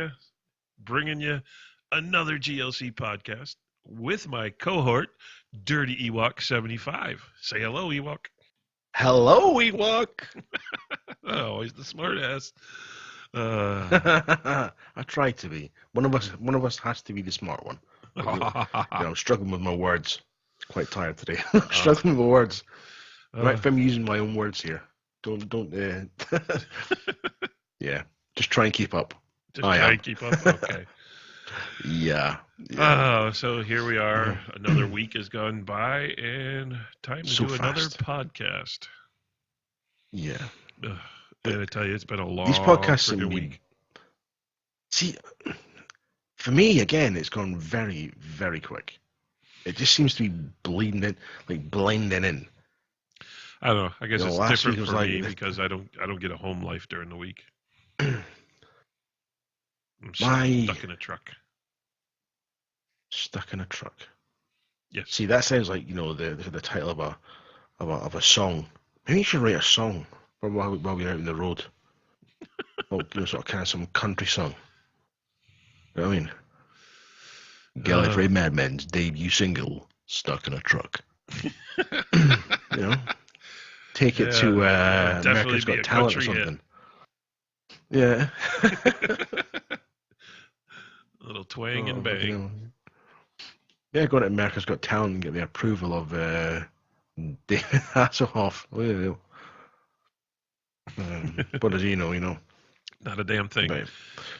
you, bringing you another GLC podcast with my cohort, Dirty Ewok 75. Say hello, Ewok. Hello, Ewok. Always the smart ass. I try to be. One of us has to be the smart one. I'm struggling with my words. Quite tired today. Struggling with my words. Right, if I'm using my own words here, don't. Yeah, just try and keep up. Just try and keep up. Okay. Yeah. So here we are. Another week has gone by, and time to do another podcast. Yeah. And I tell you, it's been a long these podcasts week. See, for me, again, it's gone very, very quick. It just seems to be blending in. I don't know. I guess it's different for me because I don't get a home life during the week. I'm stuck in a truck. Stuck in a truck. Yes. See, that sounds like the title of a song. Maybe you should write a song while we're out on the road. Sort of kind of some country song. You know what I mean? Gallifrey Madman's debut single, "Stuck in a Truck." Take it to America's Got Talent or something. Hit. Yeah. A little twang and bang. Yeah, go to America's Got Talent and get the approval of David Hasselhoff. What does he know? Not a damn thing. Right.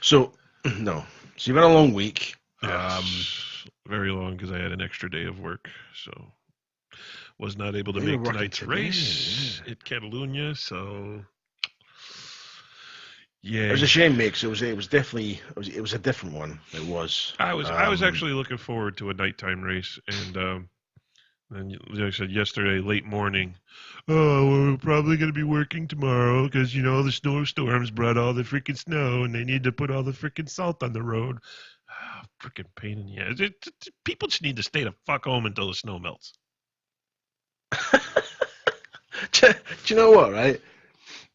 So, no. So you've had a long week. Yes. Very long because I had an extra day of work. So was not able to make tonight's race at Catalunya. So yeah, it was a shame, mate. Cause it was definitely a different one. It was. I was actually looking forward to a nighttime race, and then like I said yesterday, late morning. Oh, we're probably going to be working tomorrow because the snowstorms brought all the freaking snow, and they need to put all the freaking salt on the road. Freaking pain in the ass. People just need to stay the fuck home until the snow melts. Do you know what, right?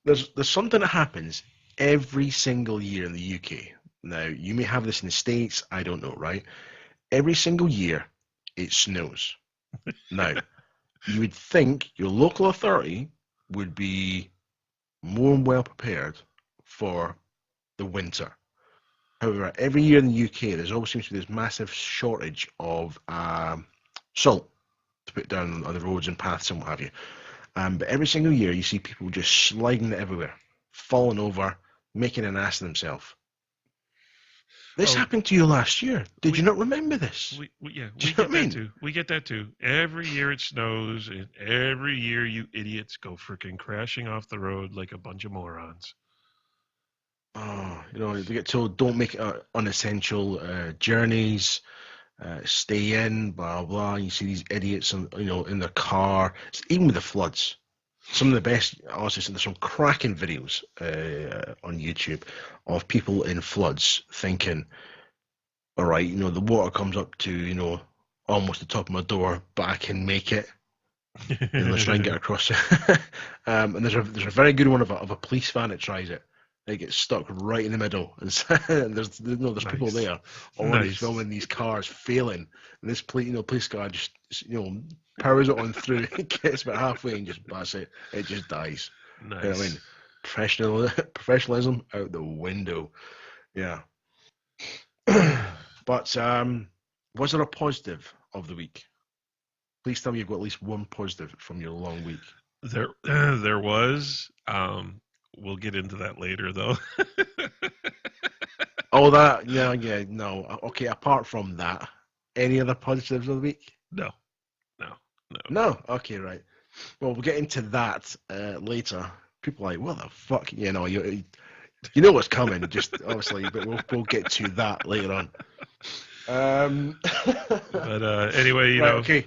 There's something that happens every single year in the UK. Now, you may have this in the States, I don't know, right? Every single year, it snows. Now, you would think your local authority would be more well prepared for the winter. However, every year in the UK, there's always seems to be this massive shortage of salt to put down on the roads and paths and what have you. But every single year, you see people just sliding it everywhere, falling over, making an ass of themselves. This happened to you last year. Did you not remember this? We get that too. Every year it snows, and every year you idiots go freaking crashing off the road like a bunch of morons. They get told don't make unessential journeys, stay in, blah blah. You see these idiots, in their car. Even with the floods, some of the best. Honestly, there's some cracking videos on YouTube of people in floods thinking, all right, the water comes up to almost the top of my door, but I can make it. Let's try and get across it. And there's a very good one of a police van that tries it. They get stuck right in the middle, and there's nice. People there already filming these cars failing, and this police car just powers it on through, gets about halfway, and that's it. It just dies. Nice. You know what I mean? Professionalism out the window. Yeah. But was there a positive of the week? Please tell me you've got at least one positive from your long week. There was. We'll get into that later, though. No. Okay, apart from that, any other positives of the week? No. No? Okay, right. Well, we'll get into that later. People are like, what the fuck? You know what's coming, just obviously, but we'll get to that later on. But anyway, okay.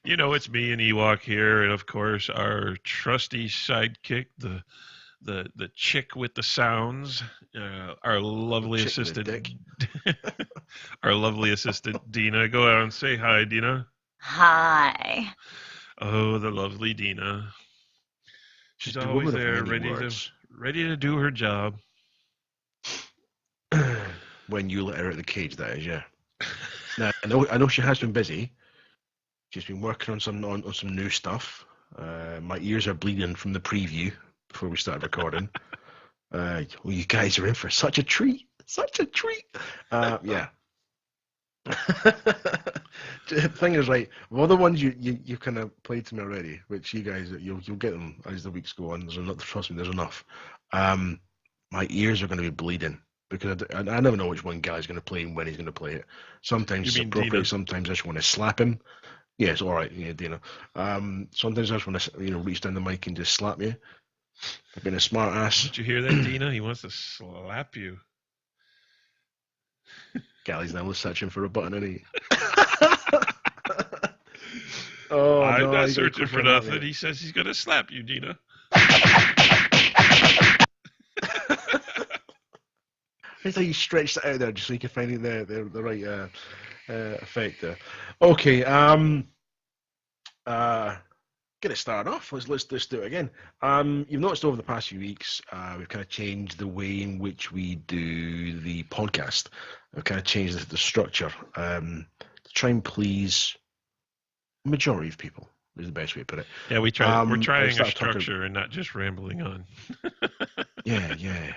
It's me and Ewok here, and of course, our trusty sidekick, the chick with the sounds, our lovely assistant, our lovely assistant Dina. Go out and say hi, Dina. Hi. Oh, the lovely Dina. She's always there, ready to do her job. when you let her out of the cage, that is, yeah. Now, I know she has been busy. She's been working on some new stuff. My ears are bleeding from the preview before we started recording. Well, you guys are in for such a treat. Such a treat. Yeah. The thing is, right, well, the ones you kind of played to me already, which you guys, you'll get them as the weeks go on. There's enough, trust me, there's enough. My ears are going to be bleeding because I never know which one guy's going to play and when he's going to play it. Sometimes it's appropriate, Dina? Sometimes I just want to slap him. Yes, all right, yeah, Dina. Sometimes I just want to, reach down the mic and just slap you. I've been a smart ass. Did you hear that, Dina? He wants to slap you. Gally's now searching for a button, isn't he? I'm not searching for nothing. He says he's going to slap you, Dina. I thought you stretched it out there just so you could find the right effect there. Okay, get it started off. Let's do it again. You've noticed over the past few weeks, we've kind of changed the way in which we do the podcast. We've kind of changed the structure to try and please the majority of people. Is the best way to put it. Yeah, we're trying a structure and not just rambling on. Yeah.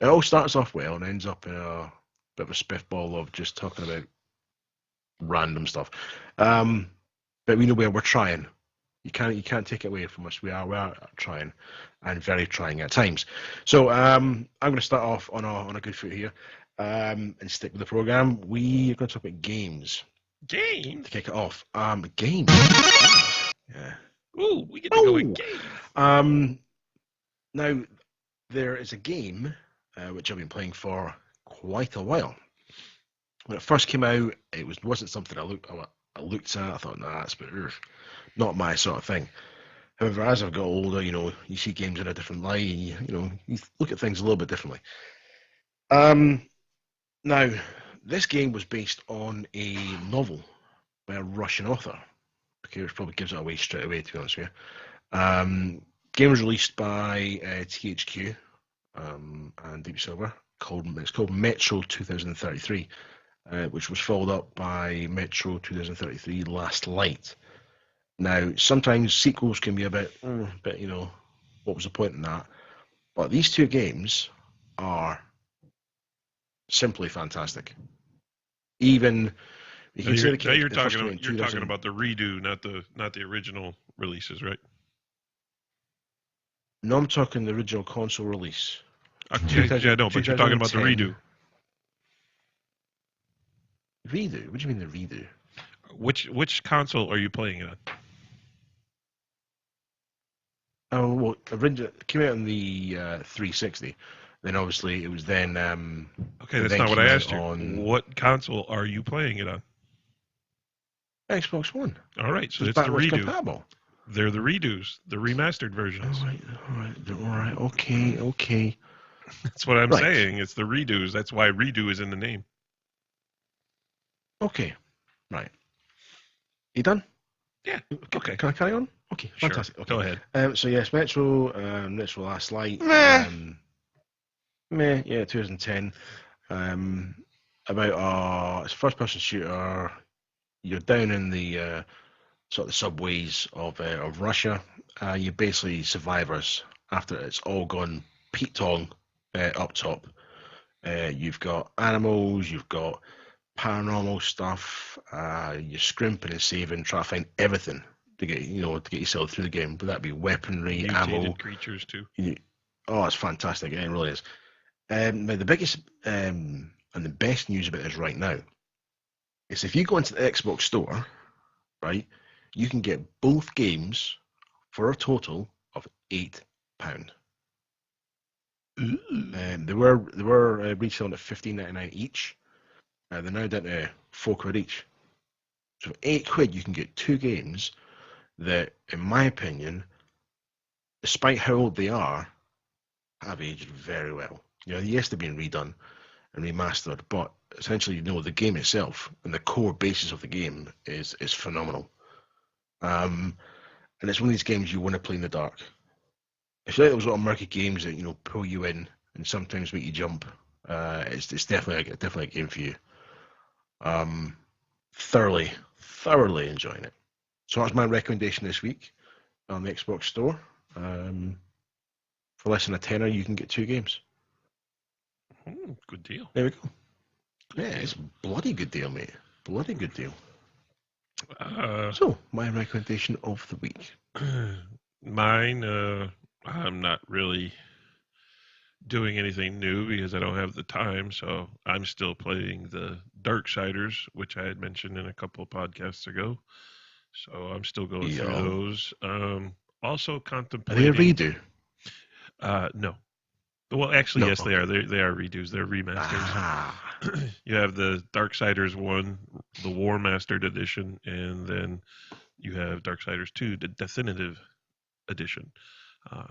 It all starts off well and ends up in a bit of a spiffball of just talking about random stuff. But we know we're trying. You can't take it away from us. We are trying, and very trying at times. So I'm going to start off on a good foot here, and stick with the program. We are going to talk about games. Games to kick it off. Games. Yeah. Ooh, we get to go with games. Now there is a game which I've been playing for quite a while. When it first came out, it wasn't something I looked at. I thought, nah, that's not my sort of thing. However, as I've got older, you see games in a different light, and you look at things a little bit differently. Now, this game was based on a novel by a Russian author. Okay, which probably gives it away straight away, to be honest with you. Game was released by THQ and Deep Silver. It's called Metro 2033, which was followed up by Metro 2033 Last Light. Now, sometimes sequels can be a bit, what was the point in that? But these two games are simply fantastic. Even you're talking about the redo, not the original releases, right? No, I'm talking the original console release. Yeah, no, but you're talking about the redo. Redo? What do you mean the redo? Which console are you playing on? Oh, well, originally it came out on the 360. Then obviously it was then. Okay, that's not what I asked you. What console are you playing it on? Xbox One. All right, so it's the redo. Compatible. They're the redos, the remastered versions. All right. Okay. That's what I'm saying. It's the redos. That's why redo is in the name. Okay. Right. You done? Yeah. Okay. Can I carry on? Okay. Sure. Fantastic. Okay. Go ahead. So yes, Metro Last Light. Yeah, 2010. About it's a first-person shooter. You're down in the sort of the subways of Russia. You're basically survivors after it's all gone Pete-tong up top. You've got animals, you've got paranormal stuff. You're scrimping and saving, trying to find everything to get yourself through the game. But that'd be weaponry, ammo, creatures too. It's fantastic. It really is. Now the biggest and the best news about this right now is if you go into the Xbox store, right, you can get both games for a total of £8. They were retailing at $15.99 each. They're now down to £4 each. So for £8 you can get two games that, in my opinion, despite how old they are, have aged very well. Yes, they've been redone and remastered, but essentially, the game itself and the core basis of the game is phenomenal. And it's one of these games you want to play in the dark. If you like those little murky games that pull you in and sometimes make you jump, It's definitely a game for you. Thoroughly enjoying it. So that's my recommendation this week on the Xbox Store. For less than a tenner, you can get 2 games. Good deal. There we go. Yeah, it's a bloody good deal, mate. Bloody good deal. So, my recommendation of the week. Mine, I'm not really doing anything new because I don't have the time, so I'm still playing the Darksiders, which I had mentioned in a couple of podcasts ago. So I'm still going through those. Also Are they a contemplating. redo? No. Well, actually, No. yes, they are. They are redos. They're remasters. You have the Darksiders 1, the War Mastered Edition, and then you have Darksiders 2, the Definitive Edition.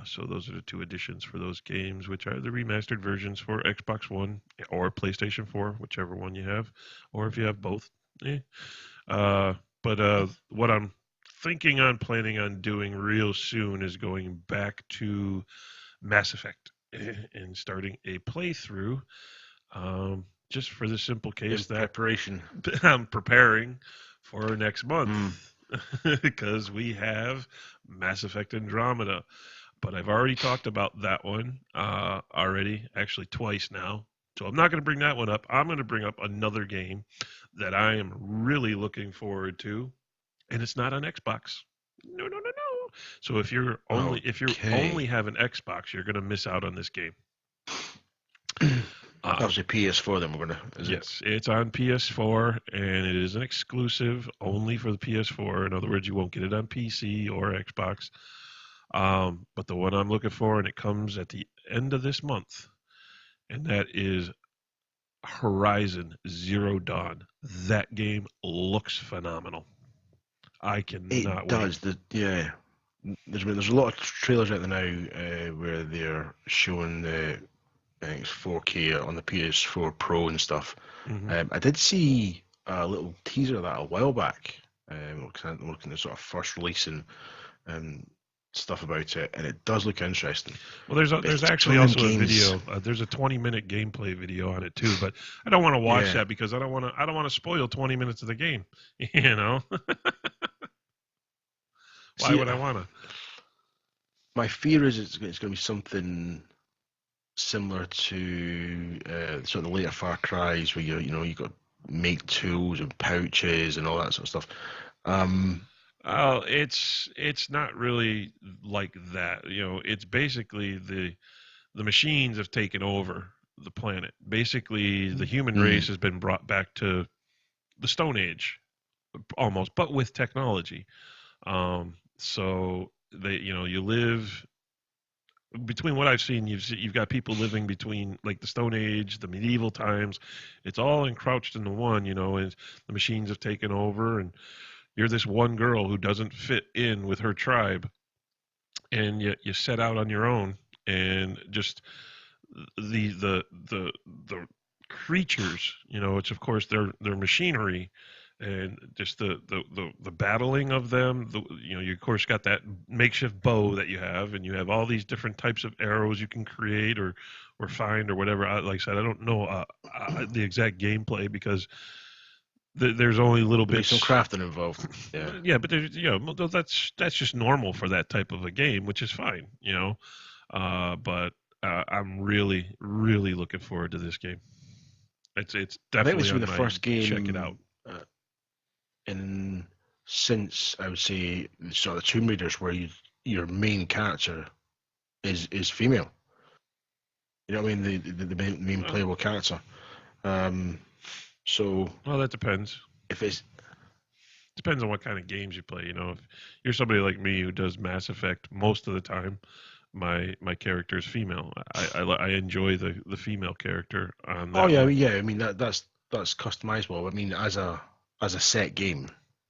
So those are the 2 editions for those games, which are the remastered versions for Xbox One or PlayStation 4, whichever one you have, or if you have both. But what I'm planning on doing real soon is going back to Mass Effect and starting a playthrough, just for the simple case that preparation. I'm preparing for next month because we have Mass Effect Andromeda. But I've already talked about that one actually twice now. So I'm not going to bring that one up. I'm going to bring up another game that I am really looking forward to, and it's not on Xbox. No. So if you only have an Xbox, you're going to miss out on this game. Obviously PS4 then we're going to... Yes, it's on PS4, and it is an exclusive only for the PS4. In other words, you won't get it on PC or Xbox. But the one I'm looking for, and it comes at the end of this month, and that is Horizon Zero Dawn. That game looks phenomenal. I cannot wait. It does. There's a lot of trailers out there now where they're showing I think it's 4K on the PS4 Pro and stuff. Mm-hmm. I did see a little teaser of that a while back, looking at sort of first release and stuff about it, and it does look interesting. Well, there's actually also a video. There's a 20-minute gameplay video on it too, but I don't want to watch that because I don't want to spoil 20 minutes of the game. You know, why would I want to? My fear is it's going to be something similar to sort of the later Far Cries, where you got make tools and pouches and all that sort of stuff. It's not really like that. It's basically the machines have taken over the planet. Basically, the human race has been brought back to the Stone Age, almost, but with technology. So you live between what I've seen. You've got people living between like the Stone Age, the medieval times. It's all encroached into one. And the machines have taken over, and you're this one girl who doesn't fit in with her tribe, and yet you set out on your own, and just the creatures, it's of course their machinery, and just the battling of them. You of course got that makeshift bow that you have, and you have all these different types of arrows you can create or find or whatever. Like I said, I don't know the exact gameplay because there's only little bits. Some crafting involved. Yeah, but there's that's just normal for that type of a game, which is fine. But I'm really looking forward to this game. It's definitely this will be the first game. Check it out. Since I would say sort of the Tomb Raiders, where your main character is female. You know what I mean? The main playable character. So well, that depends. Depends on what kind of games you play. If you're somebody like me who does Mass Effect most of the time, my character is female. I enjoy the female character on that. I mean that's customizable. I mean as a set game.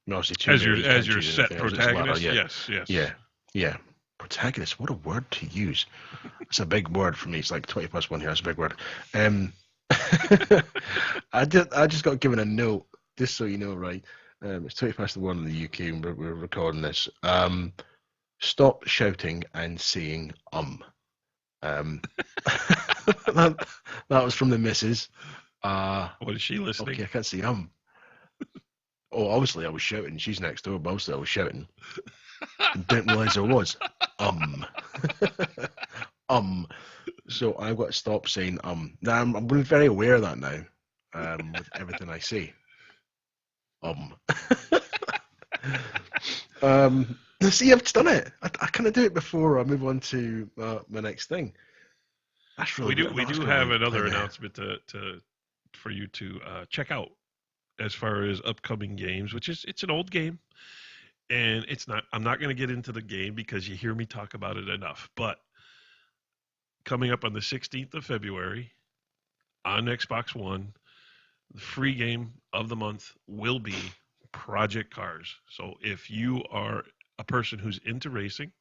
Obviously, as your set protagonist. Yes. Yeah. Protagonist. What a word to use. It's a big word for me. It's like 20 plus 1 here. That's a big word. I just got given a note, just so you know, right? It's 20 past 1 in the UK, and we're recording this. Stop shouting and saying that, that was from the missus. What is she listening? Okay, I can't see. Oh, obviously I was shouting. She's next door, but obviously I was shouting. Didn't realise I was. So I've got to stop saying Now I'm being very aware of that now. With everything I say. See, I've done it. I kind of do it before I move on to my next thing. That's really we do have another announcement for you to check out as far as upcoming games, which is it's an old game, and it's not. I'm not going to get into the game because you hear me talk about it enough. But coming up on the 16th of February on Xbox One, the free game of the month will be Project Cars. So if you are a person who's into racing,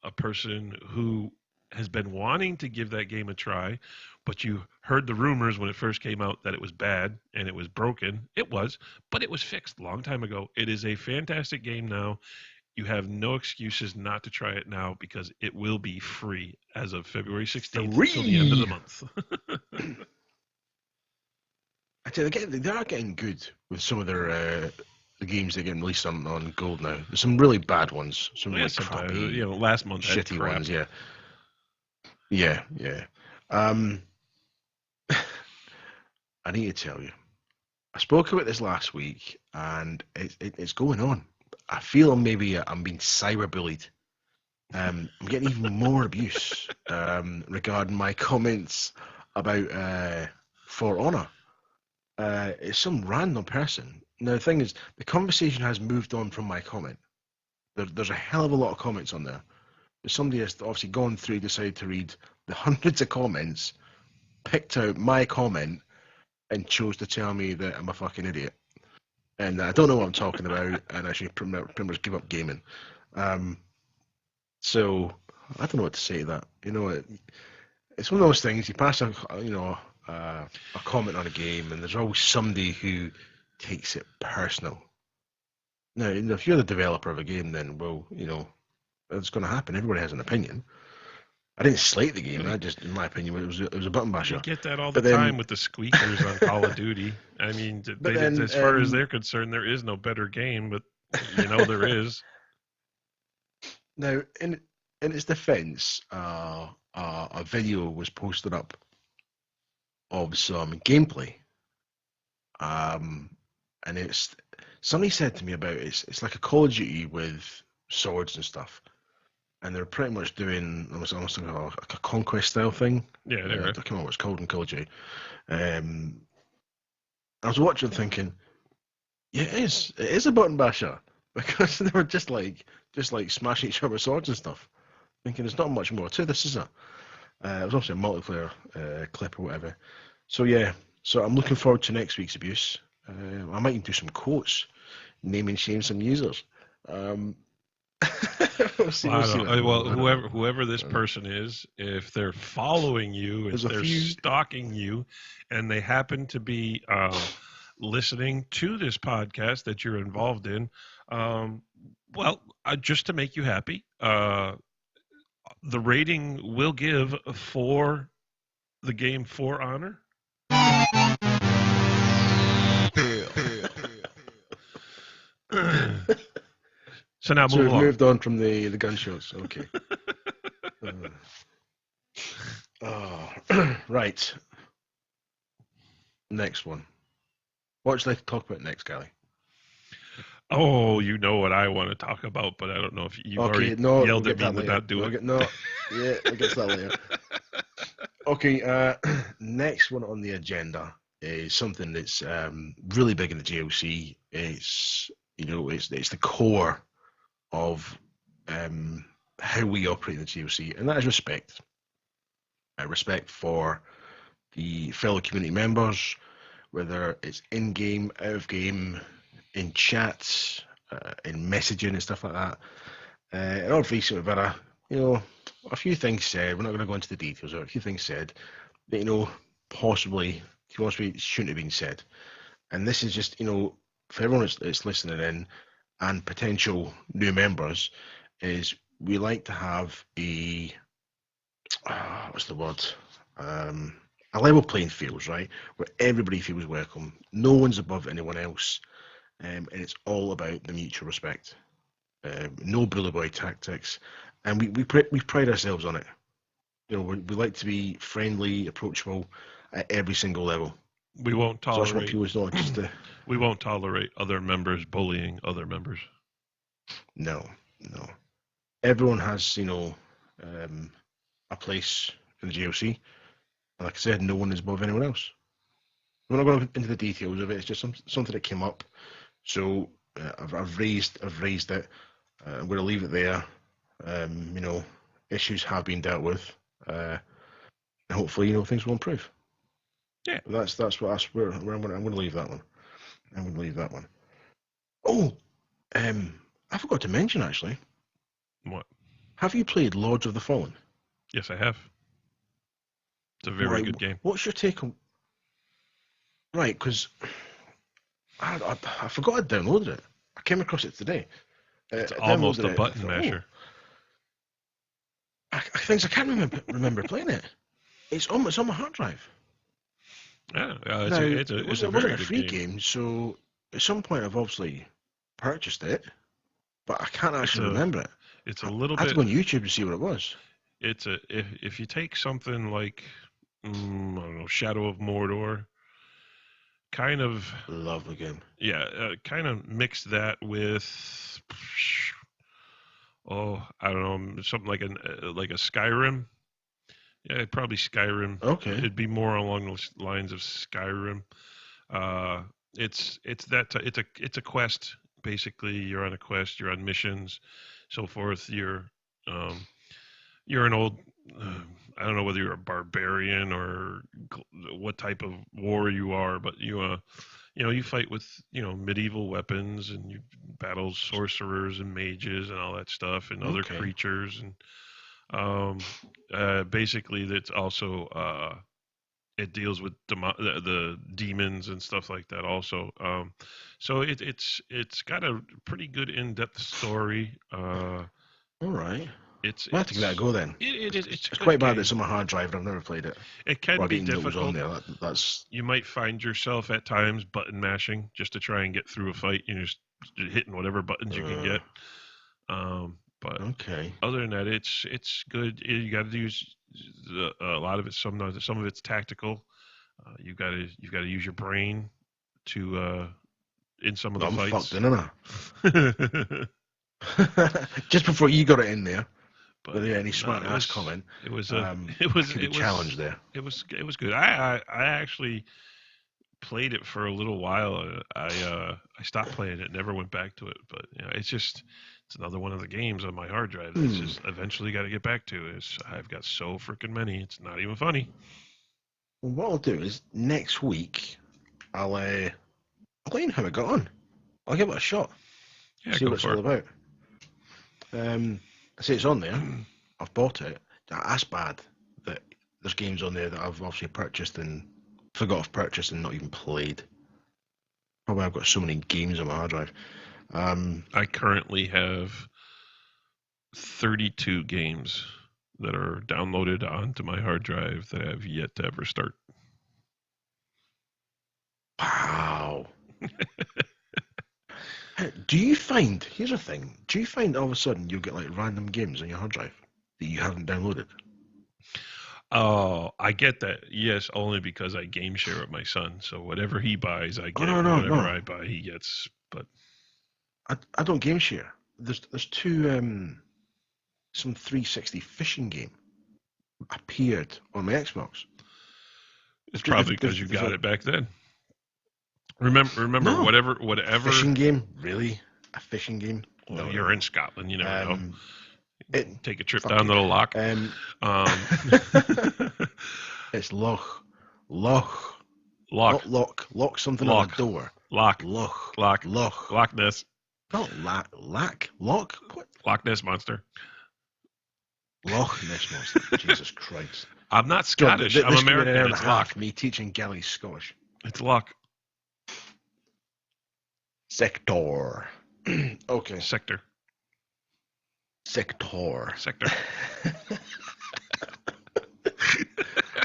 a person who has been wanting to give that game a try, but you heard the rumors when it first came out that it was bad and it was broken. It was, but it was fixed a long time ago. It is a fantastic game now. You have no excuses not to try it now because it will be free as of February 16th until the end of the month. I tell you, they are getting good with some of their the games that are getting released on Gold now. There's some really bad ones, some really crappy, last month shitty ones. Yeah. I need to tell you, I spoke about this last week, and it's going on. I feel maybe I'm being cyberbullied. I'm getting even more abuse regarding my comments about For Honor. It's some random person. Now, the thing is, the conversation has moved on from my comment. There's a hell of a lot of comments on there. Somebody has obviously gone through, decided to read the hundreds of comments, picked out my comment, and chose to tell me that I'm a fucking idiot. And I don't know what I'm talking about, and I should pretty much give up gaming. So, I don't know what to say to that. It's one of those things, you pass a comment on a game, and there's always somebody who takes it personal. Now, if you're the developer of a game, then, well, it's going to happen. Everybody has an opinion. I didn't slate the game. I just, in my opinion, it was a button basher. You get that all the time with the squeakers on Call of Duty. I mean, as far as they're concerned, there is no better game, but there is. Now, in its defense, a video was posted up of some gameplay, and somebody said to me about it's like a Call of Duty with swords and stuff, and they're pretty much doing almost like a conquest style thing. Yeah, I can't remember what it's called in Call of Duty. I was watching thinking, yeah, it is a button basher, because they were just like smashing each other with swords and stuff. Thinking there's not much more to this, is there? It was obviously a multiplayer clip or whatever. So yeah, I'm looking forward to next week's abuse. I might even do some quotes, name and shame some users. We'll see whoever this person is, if they're following you, if they're stalking you, and they happen to be listening to this podcast that you're involved in, just to make you happy, the rating we'll give for the game For Honor. So now move on. Moved on from the gunshots. Okay. Right. Next one. What would you like to talk about next, Gally? Oh, you know what I want to talk about, but I don't know if you've already yelled at me without doing it. We'll get to that later. Okay, next one on the agenda is something that's really big in the GLC. It's the core of how we operate in the GLC, and that is respect. Respect for the fellow community members, whether it's in-game, out-of-game, in chats, in messaging and stuff like that. And obviously, we've had a few things said. We're not going to go into the details. There are a few things said that, possibly shouldn't have been said. And this is just, for everyone that's listening in and potential new members, is we like to have a what's the word? A level playing field, right? Where everybody feels welcome. No one's above anyone else. And it's all about the mutual respect. No bully boy tactics. And we pride ourselves on it. You know, we like to be friendly, approachable at every single level. We won't So I just want tolerate. people to know just to, We won't tolerate other members bullying other members. no. Everyone has, a place in the GLC. And like I said, no one is above anyone else. We're not going into the details of it. It's just something that came up. So I've raised it. I'm going to leave it there. Issues have been dealt with, and hopefully, things will improve. Yeah. That's where I'm going to leave that one. I'm going to leave that one. Oh, I forgot to mention actually. What? Have you played Lords of the Fallen? Yes, I have. It's a very good game. What's your take on? Right, because I forgot I'd downloaded it. I came across it today. It's I almost downloaded a it, button I thought, masher. I can't remember playing it. It's on my hard drive. Yeah, It wasn't a free game, so at some point I've obviously purchased it, but I can't actually remember it. It's a little I had bit. to go on YouTube to see what it was. It's if you take something like I don't know, Shadow of Mordor, kind of Love the game. yeah, kind of mix that with I don't know, something like a Skyrim. Yeah, probably Skyrim. Okay. It'd be more along those lines of Skyrim. It's it's a quest. Basically, you're on a quest. You're on missions, so forth. You're an old. I don't know whether you're a barbarian or what type of war you are, but you fight with medieval weapons and you battle sorcerers and mages and all that stuff and other Okay. creatures and basically that's also it deals with the demons and stuff like that also. So it's got a pretty good in-depth story. All right. It's I'll have to give that a go then. It's quite bad. It's on my hard drive. And I've never played it. It can be It was difficult. on there. That's You might find yourself at times button mashing just to try and get through a fight. You're just hitting whatever buttons you can get. But okay. other than that, it's good. You got to use a lot of it. Some of it's tactical. You've got to use your brain to in some of the fights. I'm fucked in, aren't I? Just before you got it in there. But yeah, any smart ass comment. It was a challenge there. It was good. I actually played it for a little while. I stopped playing it, never went back to it. But it's another one of the games on my hard drive. It's just eventually got to get back to. I've got so freaking many. It's not even funny. Well, what I'll do is next week I'll let you know how I got on. I'll give it a shot. Yeah, see what it's all about. I say it's on there. I've bought it. That's bad that there's games on there that I've obviously purchased and forgot I've purchased and not even played. Probably I've got so many games on my hard drive. I currently have 32 games that are downloaded onto my hard drive that I have yet to ever start. Wow. Do you find, here's the thing, do you find all of a sudden you'll get like random games on your hard drive that you haven't downloaded? Oh, I get that. Yes, only because I game share with my son. So whatever he buys, I get. No. Whatever I buy, he gets. But I don't game share. There's two some 360 fishing game appeared on my Xbox. It's probably because you got it back then. Remember, No. whatever. Fishing game? Really? A fishing game? Well, you're in Scotland. You never know. Take a trip fuck down you. to the loch. It's Loch. Loch. Not lock something Loch. on the door. Loch. Loch. Loch Ness. Not Loch. What? Loch Ness monster. Loch Ness monster. Jesus Christ. I'm not Scottish. I'm American. It's Loch. Me teaching Galley's Scottish. It's Loch. Sector. Okay. Sector. Sector.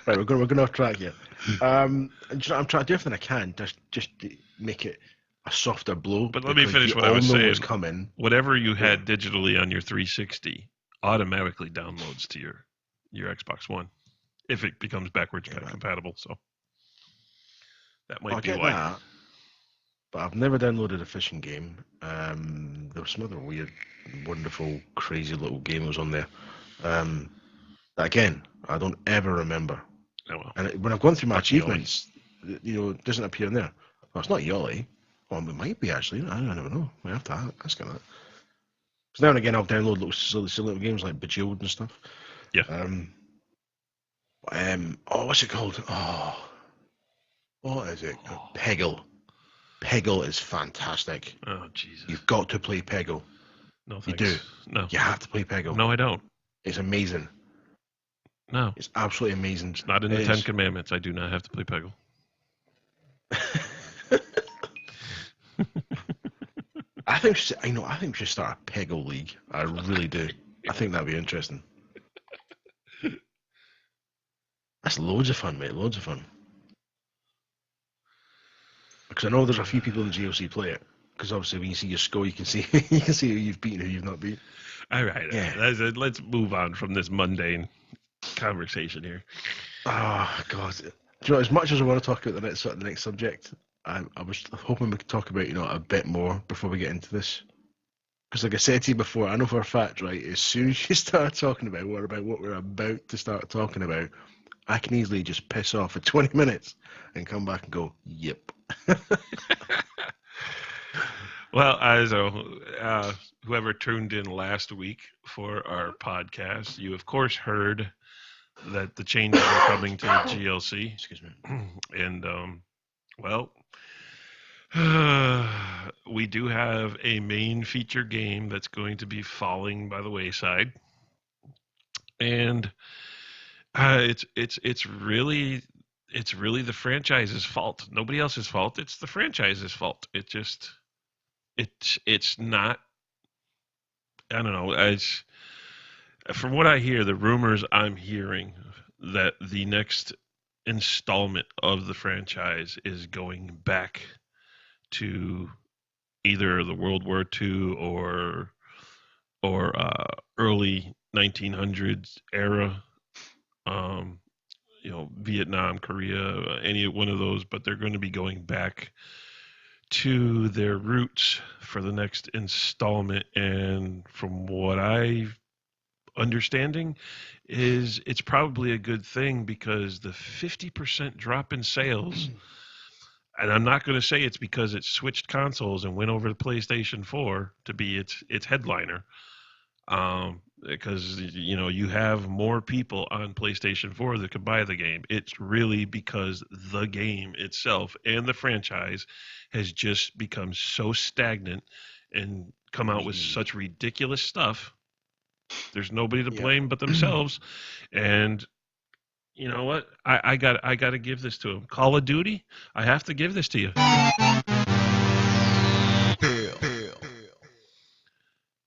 Right, we're going off track here. And, I'm trying to do everything I can just to make it a softer blow. But let me because finish you what I all was know saying. what's coming. Whatever you had digitally on your 360 automatically downloads to your Xbox One if it becomes backwards compatible. So that might be why. That, but I've never downloaded a fishing game. There was some other weird, wonderful, crazy little games on there. That again, I don't ever remember. Oh, well. And when I've gone through my Fuck achievements, it doesn't appear in there. Well, it's not Yoli. Well, it might be actually. I don't know. I have to ask her that. Because now and again, I'll download little silly little games like Bejeweled and stuff. Yeah. What's it called? What is it? Peggle. Peggle is fantastic. Oh, Jesus. You've got to play Peggle. No, thanks. You do. No. You have to play Peggle. No, I don't. It's amazing. No. It's absolutely amazing. It's not in the Ten Commandments. I do not have to play Peggle. I think we should start a Peggle league. I really do. I think that'd be interesting. That's loads of fun, mate. Loads of fun. Because I know there's a few people in GLC play it. Because obviously, when you see your score, you can see who you've beaten, who you've not beaten. All right. Yeah. Let's move on from this mundane conversation here. Oh God! Do you know, as much as I want to talk about the next subject, I was hoping we could talk about a bit more before we get into this. Because like I said to you before, I know for a fact, right? As soon as you start talking about what we're about to start talking about, I can easily just piss off for 20 minutes and come back and go, "Yep." Well, as whoever tuned in last week for our podcast, you of course heard that the changes are coming to the GLC. Excuse me. And we do have a main feature game that's going to be falling by the wayside, and it's really the franchise's fault. Nobody else's fault. It's the franchise's fault. It's not. I don't know. From what I hear, the rumors I'm hearing that the next installment of the franchise is going back to either the World War II or early 1900s era. Vietnam, Korea, any one of those, but they're going to be going back to their roots for the next installment. And from what I'm understanding is it's probably a good thing, because the 50% drop in sales, and I'm not going to say it's because it switched consoles and went over to PlayStation 4 to be its headliner, because you have more people on PlayStation 4 that could buy the game. It's really because the game itself and the franchise has just become so stagnant and come out with such ridiculous stuff. There's nobody to blame but themselves. And you know what? I got to give this to them. Call of Duty, I have to give this to you.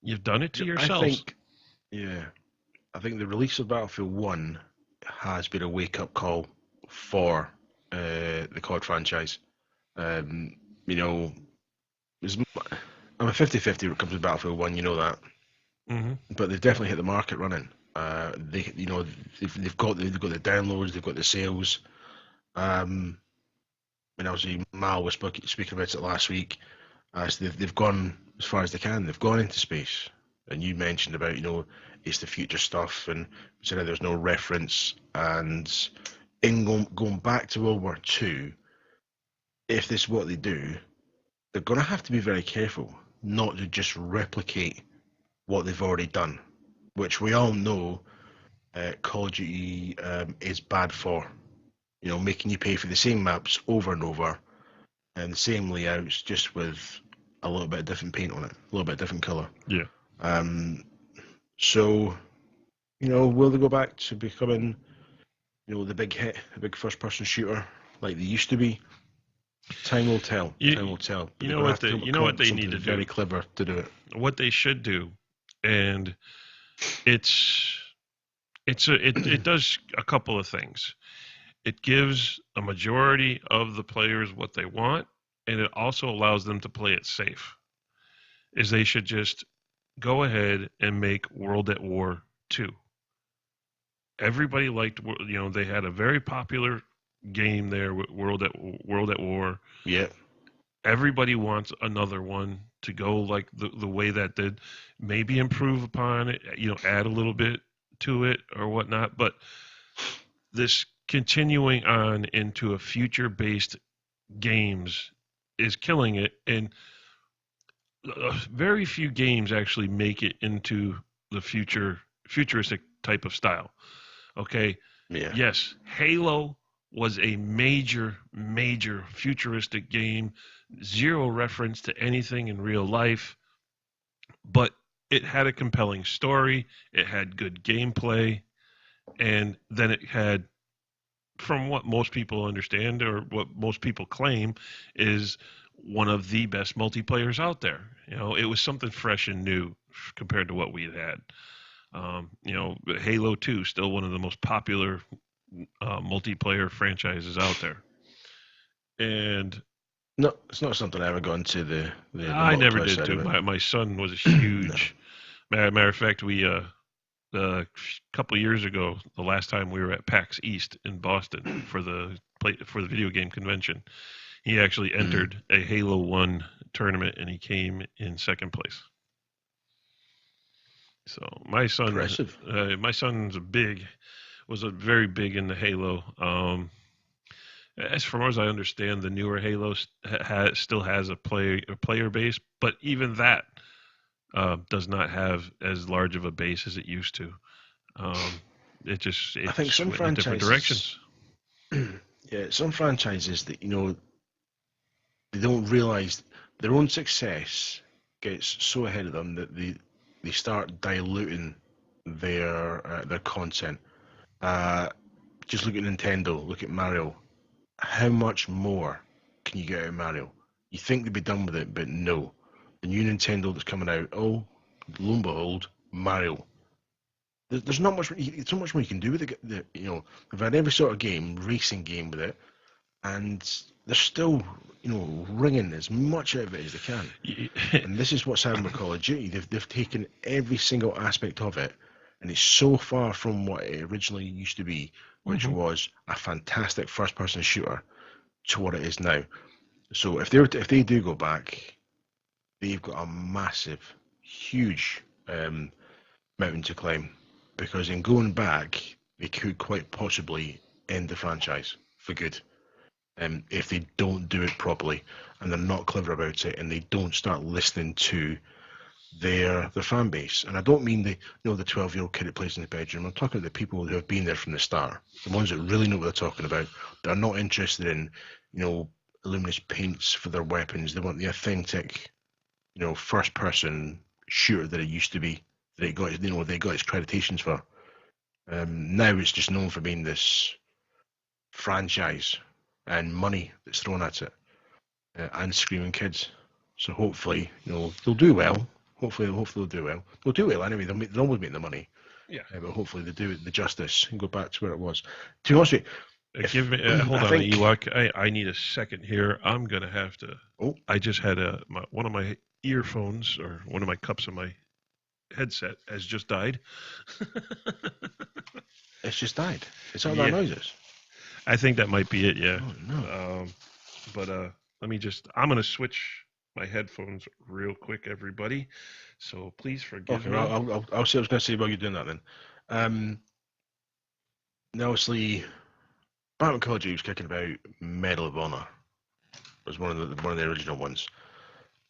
You've done it to yourselves. I think the release of Battlefield 1 has been a wake-up call for the COD franchise. I'm a 50-50 when it comes to Battlefield 1, you know that. Mm-hmm. But they've definitely hit the market running. They've got the downloads, they've got the sales. And obviously Mal was speaking about it last week. So they've gone as far as they can. They've gone into space. And you mentioned about, it's the future stuff, and said that there's no reference. And in going back to World War II, if this is what they do, they're going to have to be very careful not to just replicate what they've already done, which we all know Call of Duty is bad for. Making you pay for the same maps over and over, and the same layouts, just with a little bit of different paint on it, a little bit of different colour. Yeah. So, will they go back to becoming, the big hit, the big first-person shooter like they used to be? Time will tell. Time will tell. You know what they need to do? Very clever to do it. What they should do, and it does a couple of things. it gives a majority of the players what they want, and it also allows them to play it safe. Is they should just go ahead and make World at War 2. Everybody liked, they had a very popular game there with World at War. Yeah. Everybody wants another one to go like the way that did, maybe improve upon it, add a little bit to it or whatnot. But this continuing on into a future-based games is killing it, and very few games actually make it into the futuristic type of style. Okay. Yeah. Yes, Halo was a major futuristic game, zero reference to anything in real life, but it had a compelling story, it had good gameplay, and then it had, from what most people understand or what most people claim, is one of the best multiplayers out there. It was something fresh and new compared to what we had. Halo 2 still one of the most popular multiplayer franchises out there. And no, it's not something I ever got into the I never multiplayer did side too. of it. My son was a huge. Matter of fact, we a couple years ago, the last time we were at PAX East in Boston for the video game convention, he actually entered a Halo 1 tournament and he came in second place. So my son, Impressive. My son's was a very big into Halo. As far as I understand, the newer Halo still has a player base, but even that does not have as large of a base as it used to. It I think some went in different directions. Yeah, some franchises that they don't realize their own success gets so ahead of them that they start diluting their content. Just look at Nintendo, look at Mario. How much more can you get out of Mario? You think they'd be done with it, but no. The new Nintendo that's coming out, lo and behold, Mario. There's not much. There's so much more you can do with it. They've had every sort of game, racing game with it, and they're still, wringing as much out of it as they can. And this is what's happened with Call of Duty. They've taken every single aspect of it, and it's so far from what it originally used to be, which was a fantastic first-person shooter, to what it is now. So if they do go back, they've got a massive, huge mountain to climb, because in going back, they could quite possibly end the franchise for good. If they don't do it properly and they're not clever about it and they don't start listening to their fan base. And I don't mean the 12-year-old kid that plays in the bedroom. I'm talking about the people who have been there from the start, the ones that really know what they're talking about. They're not interested in luminous paints for their weapons. They want the authentic first-person shooter that it used to be, that it got they got its accreditations for. Now it's just known for being this franchise and money that's thrown at it, and screaming kids. So hopefully, they'll do well. Hopefully they'll do well. They'll do well anyway. They'll always make the money. Yeah. But hopefully they do it the justice and go back to where it was. To be honest with you, give me hold on, Ewok. I need a second here. I'm gonna have to. Oh. I just had one of my earphones or one of my cups of my headset has just died. It's just died. It's all that noises. I think that might be it. Yeah. Oh no. But let me I'm gonna switch my headphones real quick, everybody. So please forgive me. I'll see. I was going to say while you're doing that then. Now, obviously, Batman Call of Duty was kicking about Medal of Honor. It was one of the original ones,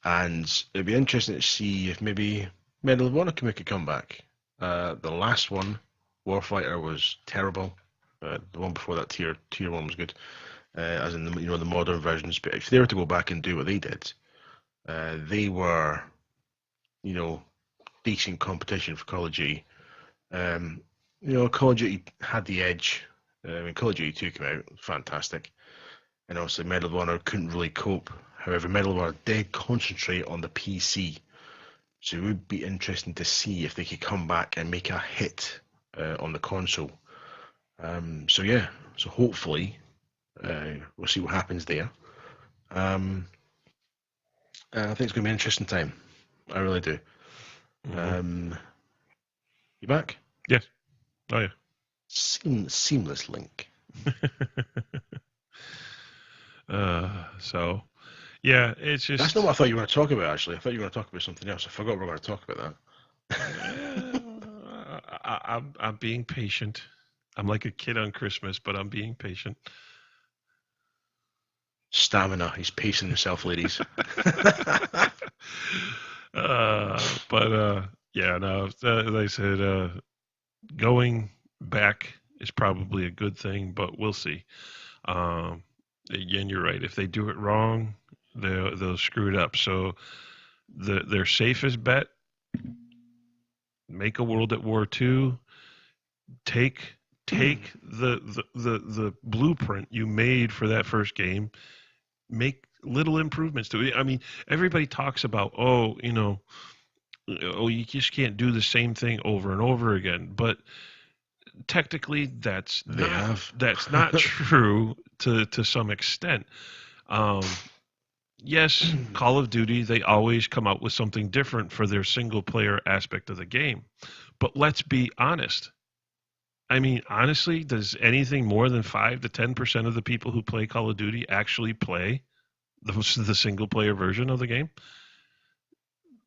and it'd be interesting to see if maybe Medal of Honor can make a comeback. The last one, Warfighter, was terrible. The one before that, tier 1, was good, as in the modern versions. But if they were to go back and do what they did, they were, decent competition for Call of Duty. Call of Duty had the edge. Call of Duty 2 came out, fantastic. And obviously Medal of Honor couldn't really cope. However, Medal of Honor did concentrate on the PC. So it would be interesting to see if they could come back and make a hit on the console. So yeah, So hopefully, we'll see what happens there. I think it's going to be an interesting time. I really do. Mm-hmm. You back? Yes. Oh yeah. Seamless link. So yeah, it's just That's not what I thought you were going to talk about. Actually, I thought you were going to talk about something else. I forgot we were going to talk about that. I'm being patient. I'm like a kid on Christmas, but I'm being patient. Stamina. He's pacing himself, ladies. Yeah, no. As I said, going back is probably a good thing, but we'll see. Again, you're right. If they do it wrong, they'll screw it up. So their safest bet: make a World at War II. Take the blueprint you made for that first game. Make little improvements to it. I mean, everybody talks about, you just can't do the same thing over and over again. But technically, that's not true to some extent. Yes, Call of Duty, they always come out with something different for their single player aspect of the game. But let's be honest. I mean, honestly, does anything more than 5 to 10% of the people who play Call of Duty actually play the single player version of the game?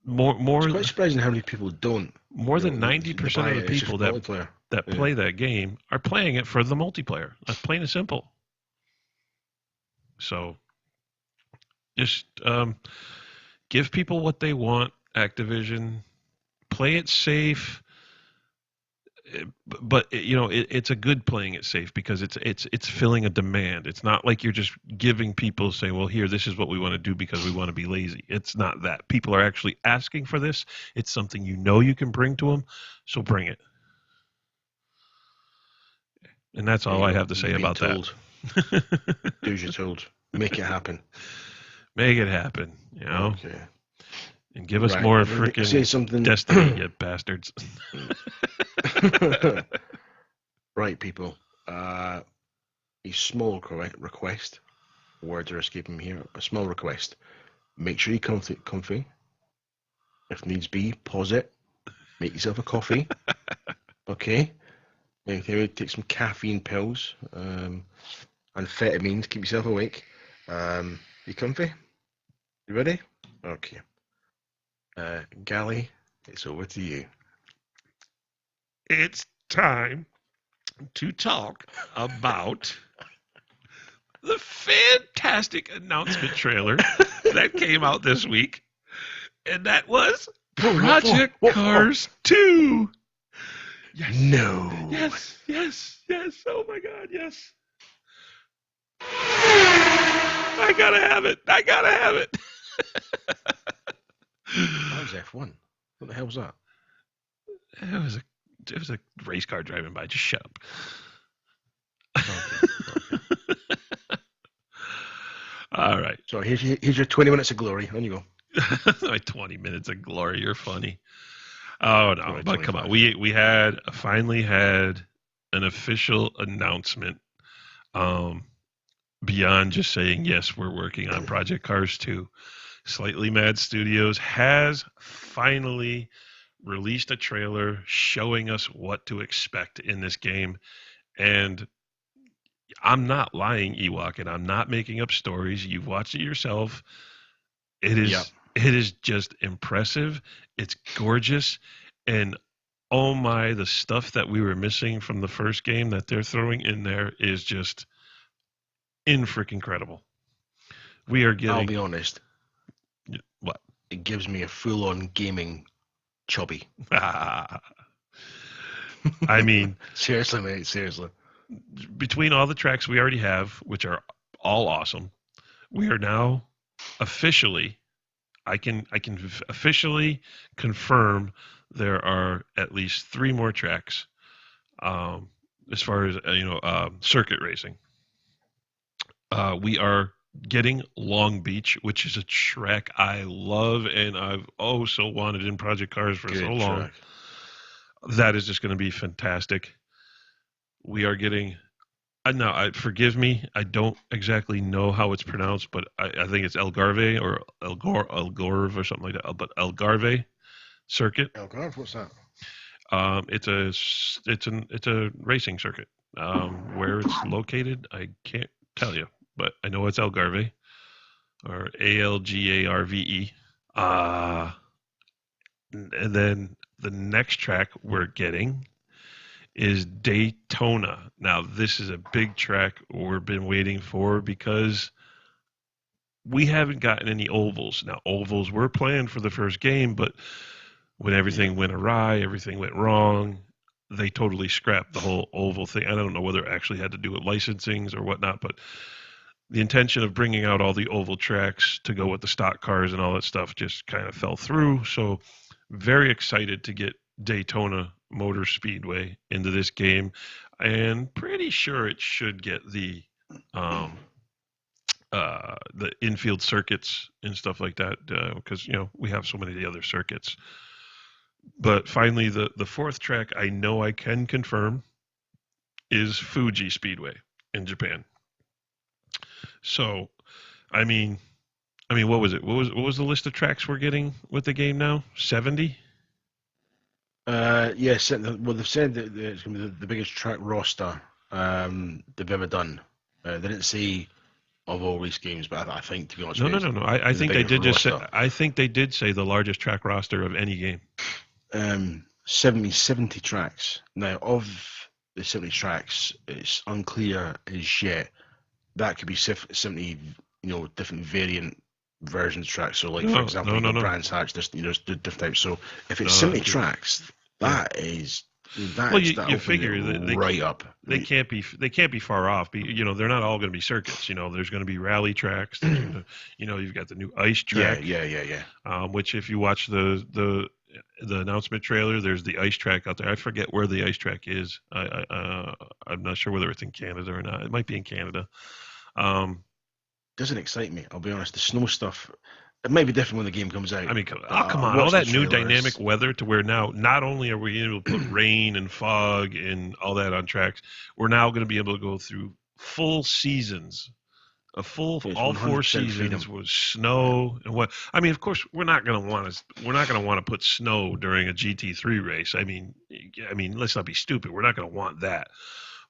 It's quite surprising how many people don't. More than 90% of the people that play that game are playing it for the multiplayer. That's plain and simple. So just give people what they want, Activision. Play it safe. But it's a good playing it safe because it's filling a demand. It's not like you're just giving people saying, well, here, this is what we want to do because we want to be lazy. It's not that. People are actually asking for this. It's something you can bring to them, so bring it. And that's all I have to say about that. Do as you're told. Make it happen. Make it happen. Okay. And give us more freaking Destiny, you bastards. Right, people. A small request. Words are escaping me here. A small request. Make sure you're comfy. If needs be, pause it. Make yourself a coffee. Okay. Maybe take some caffeine pills. Amphetamines. Keep yourself awake. You comfy? You ready? Okay. Gally, it's over to you. It's time to talk about the fantastic announcement trailer that came out this week, and that was Project Cars 2. Yes. No. Yes. Oh my God, yes. I gotta have it. That was F1. What the hell was that? It was a race car driving by. Just shut up. Okay. All right. So here's your 20 minutes of glory. On you go. My 20 minutes of glory. You're funny. Oh no, but come on. We finally had an official announcement. Beyond just saying yes, we're working on Project Cars 2. Slightly Mad Studios has finally released a trailer showing us what to expect in this game. And I'm not lying, Ewok, and I'm not making up stories. You've watched it yourself. It is just impressive. It's gorgeous. And oh my, the stuff that we were missing from the first game that they're throwing in there is just freaking incredible. We are getting... I'll be honest. What? It gives me a full-on gaming chubby. I mean... Seriously, mate. Seriously. Between all the tracks we already have, which are all awesome, we are now officially... I can officially confirm there are at least 3 more tracks as far as, circuit racing. We are getting Long Beach, which is a track I love and I've so wanted in Project Cars for so long. Track. That is just going to be fantastic. We are getting No, forgive me. I don't exactly know how it's pronounced, but I think it's Algarve or Algarve or something like that. But Algarve circuit. Algarve, what's that? It's a racing circuit. Where it's located, I can't tell you, but I know it's Algarve or Algarve. Uh, and then the next track we're getting is Daytona. Now, this is a big track we've been waiting for because we haven't gotten any ovals. Now, ovals were planned for the first game, but when everything went awry, everything went wrong, they totally scrapped the whole oval thing. I don't know whether it actually had to do with licensings or whatnot, but the intention of bringing out all the oval tracks to go with the stock cars and all that stuff just kind of fell through. So, very excited to get Daytona Motor Speedway into this game, and pretty sure it should get um, the infield circuits and stuff like that because we have so many of the other circuits. But finally, the fourth track I know I can confirm is Fuji Speedway in Japan. So, I mean, what was it? What was the list of tracks we're getting with the game now? 70? Yes. Well, they've said that it's going to be the biggest track roster they've ever done. They didn't say of all race games, but I think, to be honest, No. I think they did just say. I think they did say the largest track roster of any game. 70 tracks. Now, of the 70 tracks, it's unclear as yet. That could be 70, different variant versions of tracks. So, like, for example, Brands Hatch, there's different types. So, if it's 70 tracks, that is. Well, you figure they right up. They can't be far off. They're not all going to be circuits. There's going to be rally tracks. You've got the new ice track. Yeah. Which, if you watch the announcement trailer, there's the ice track out there. I forget where the ice track is. I'm not sure whether it's in Canada or not. It might be in Canada. Doesn't excite me. I'll be honest. The snow stuff. It might be different when the game comes out. I mean, come on. All that new dynamic weather to where now not only are we able to put rain and fog and all that on tracks, we're now going to be able to go through full seasons, all 4 seasons with snow and what. I mean, of course, we're not going to want to put snow during a GT3 race. I mean, let's not be stupid. We're not going to want that.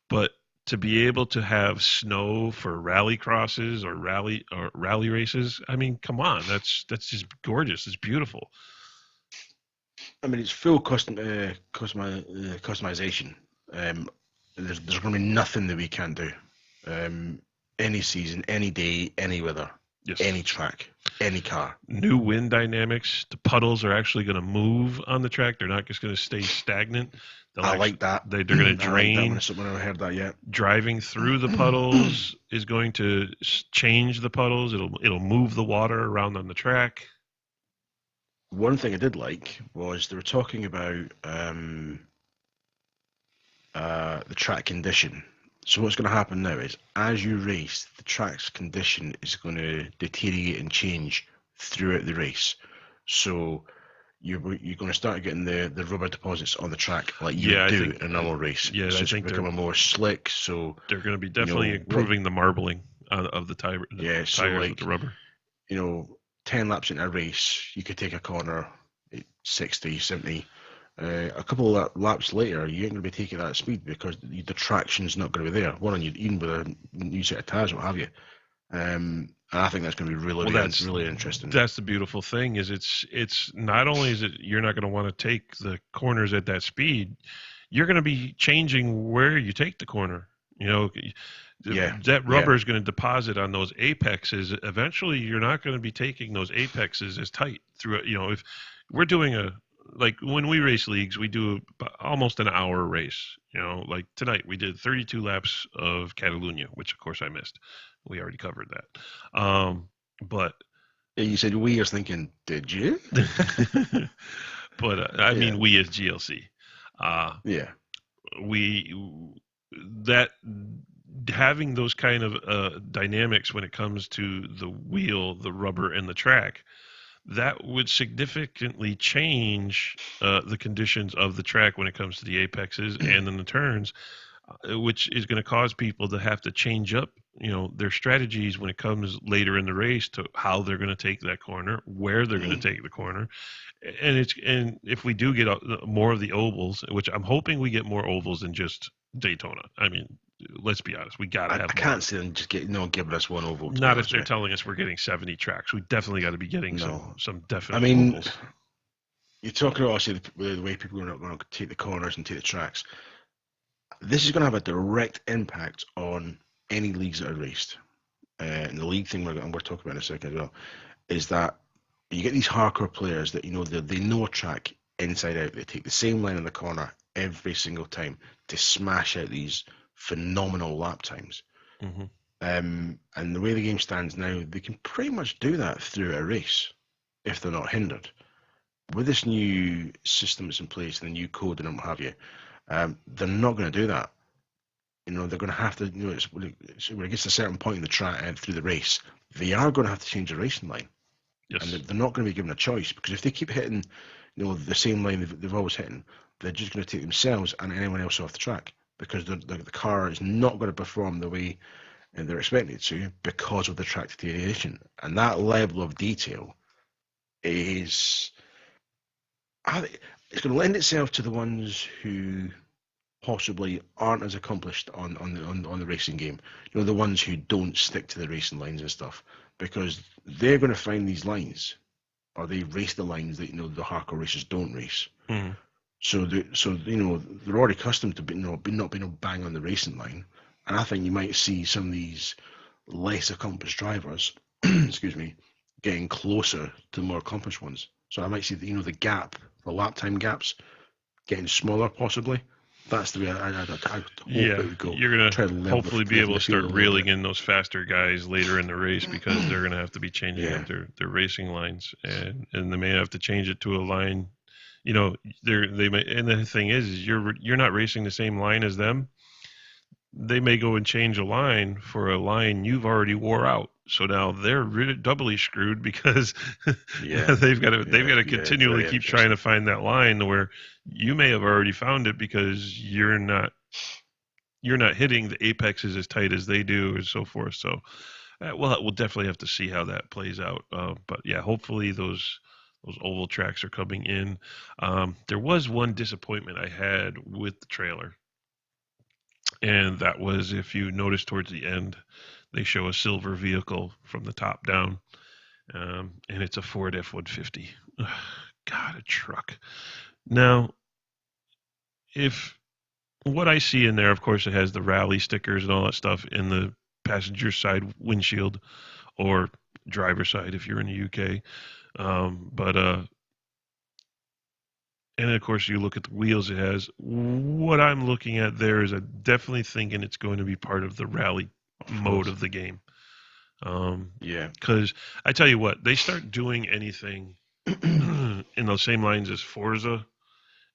But to be able to have snow for rally crosses or rally races, I mean, come on, that's just gorgeous. It's beautiful. I mean, it's full customization. There's going to be nothing that we can't do. Any season, any day, any weather, any track, any car. New wind dynamics. The puddles are actually going to move on the track. They're not just going to stay stagnant. I like that. They're going to drain. I haven't heard that yet. Driving through the puddles is going to change the puddles. It'll move the water around on the track. One thing I did like was they were talking about the track condition. So what's going to happen now is, as you race, the track's condition is going to deteriorate and change throughout the race. So you're going to start getting the rubber deposits on the track like you do in a normal race. Yeah, so I think becoming more slick. So they're going to be definitely improving the marbling of the tires with the rubber. 10 laps in a race, you could take a corner at 60, 70. A couple of laps later, you ain't going to be taking that speed because the traction's not going to be there. Even with a new set of tires, what have you. And I think that's going to be really interesting. That's the beautiful thing is it's not only is it you're not going to want to take the corners at that speed, you're going to be changing where you take the corner. That rubber is going to deposit on those apexes. Eventually, you're not going to be taking those apexes as tight through. If we're doing like when we race leagues, we do almost an hour race. Like tonight we did 32 laps of Catalunya, which of course I missed. We already covered that. But you said we. I was thinking, did you? But I mean, we as GLC. That having those kind of dynamics when it comes to the wheel, the rubber, and the track, that would significantly change the conditions of the track when it comes to the apexes and then the turns. which is going to cause people to have to change up, their strategies when it comes later in the race to how they're going to take that corner, where they're going to take the corner, and if we do get more of the ovals, which I'm hoping we get more ovals than just Daytona. I mean, let's be honest, we got to have more. I can't see them just giving us one oval. Not if they're telling us we're getting 70 tracks. We definitely got to be getting some definite ovals. You're talking about obviously the way people are not going to take the corners and take the tracks. This is going to have a direct impact on any leagues that are raced. And the league thing we're talking about in a second as well is that you get these hardcore players that they know a track inside out. They take the same line in the corner every single time to smash out these phenomenal lap times. Mm-hmm. And the way the game stands now, they can pretty much do that through a race if they're not hindered. With this new system that's in place, the new code and what have you, they're not going to do that. They're going to have to. When it gets to a certain point in the track and through the race, they are going to have to change the racing line. Yes. And they're not going to be given a choice, because if they keep hitting, the same line they've always hitting, they're just going to take themselves and anyone else off the track, because the car is not going to perform the way they're expecting it to because of the track deterioration. And that level of detail is, it's going to lend itself to the ones who possibly aren't as accomplished on the racing game. The ones who don't stick to the racing lines and stuff, because they're going to find these lines, or they race the lines that the hardcore racers don't race. Mm-hmm. So they're already accustomed to not being bang on the racing line, and I think you might see some of these less accomplished drivers, excuse me, getting closer to the more accomplished ones. So I might see the gap, the lap time gaps, getting smaller possibly. That's the way I hope it would go. You're going to hopefully be able to start reeling in those faster guys later in the race, because they're going to have to be changing up their racing lines, and they may have to change it to a line. They may, and the thing is you're not racing the same line as them. They may go and change a line for a line you've already wore out. So now they're doubly screwed, because they've got to continually keep trying to find that line where you may have already found it, because you're not hitting the apexes as tight as they do, and so forth. So we'll definitely have to see how that plays out. But yeah, hopefully those oval tracks are coming in. There was one disappointment I had with the trailer, and that was, if you notice towards the end, they show a silver vehicle from the top down, and it's a Ford F-150. God, a truck. Now, if what I see in there, of course, it has the rally stickers and all that stuff in the passenger side windshield, or driver side if you're in the UK. And of course, you look at the wheels it has. What I'm looking at there is I'm definitely thinking it's going to be part of the rally mode of the game. Because I tell you what, they start doing anything in those same lines as Forza,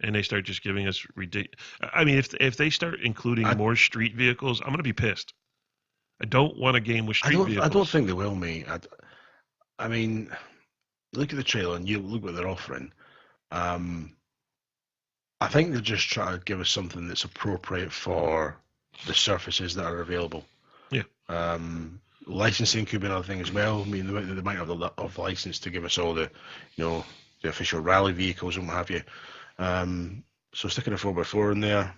and they start just giving us ridiculous. I mean, if they start including more street vehicles, I'm going to be pissed. I don't want a game with street vehicles. I don't think they will, mate. I mean, look at the trailer and you look what they're offering. I think they're just trying to give us something that's appropriate for the surfaces that are available. Yeah. Licensing could be another thing as well. I mean, they might have the license to give us all the, the official rally vehicles and what have you. So sticking a 4x4 in there,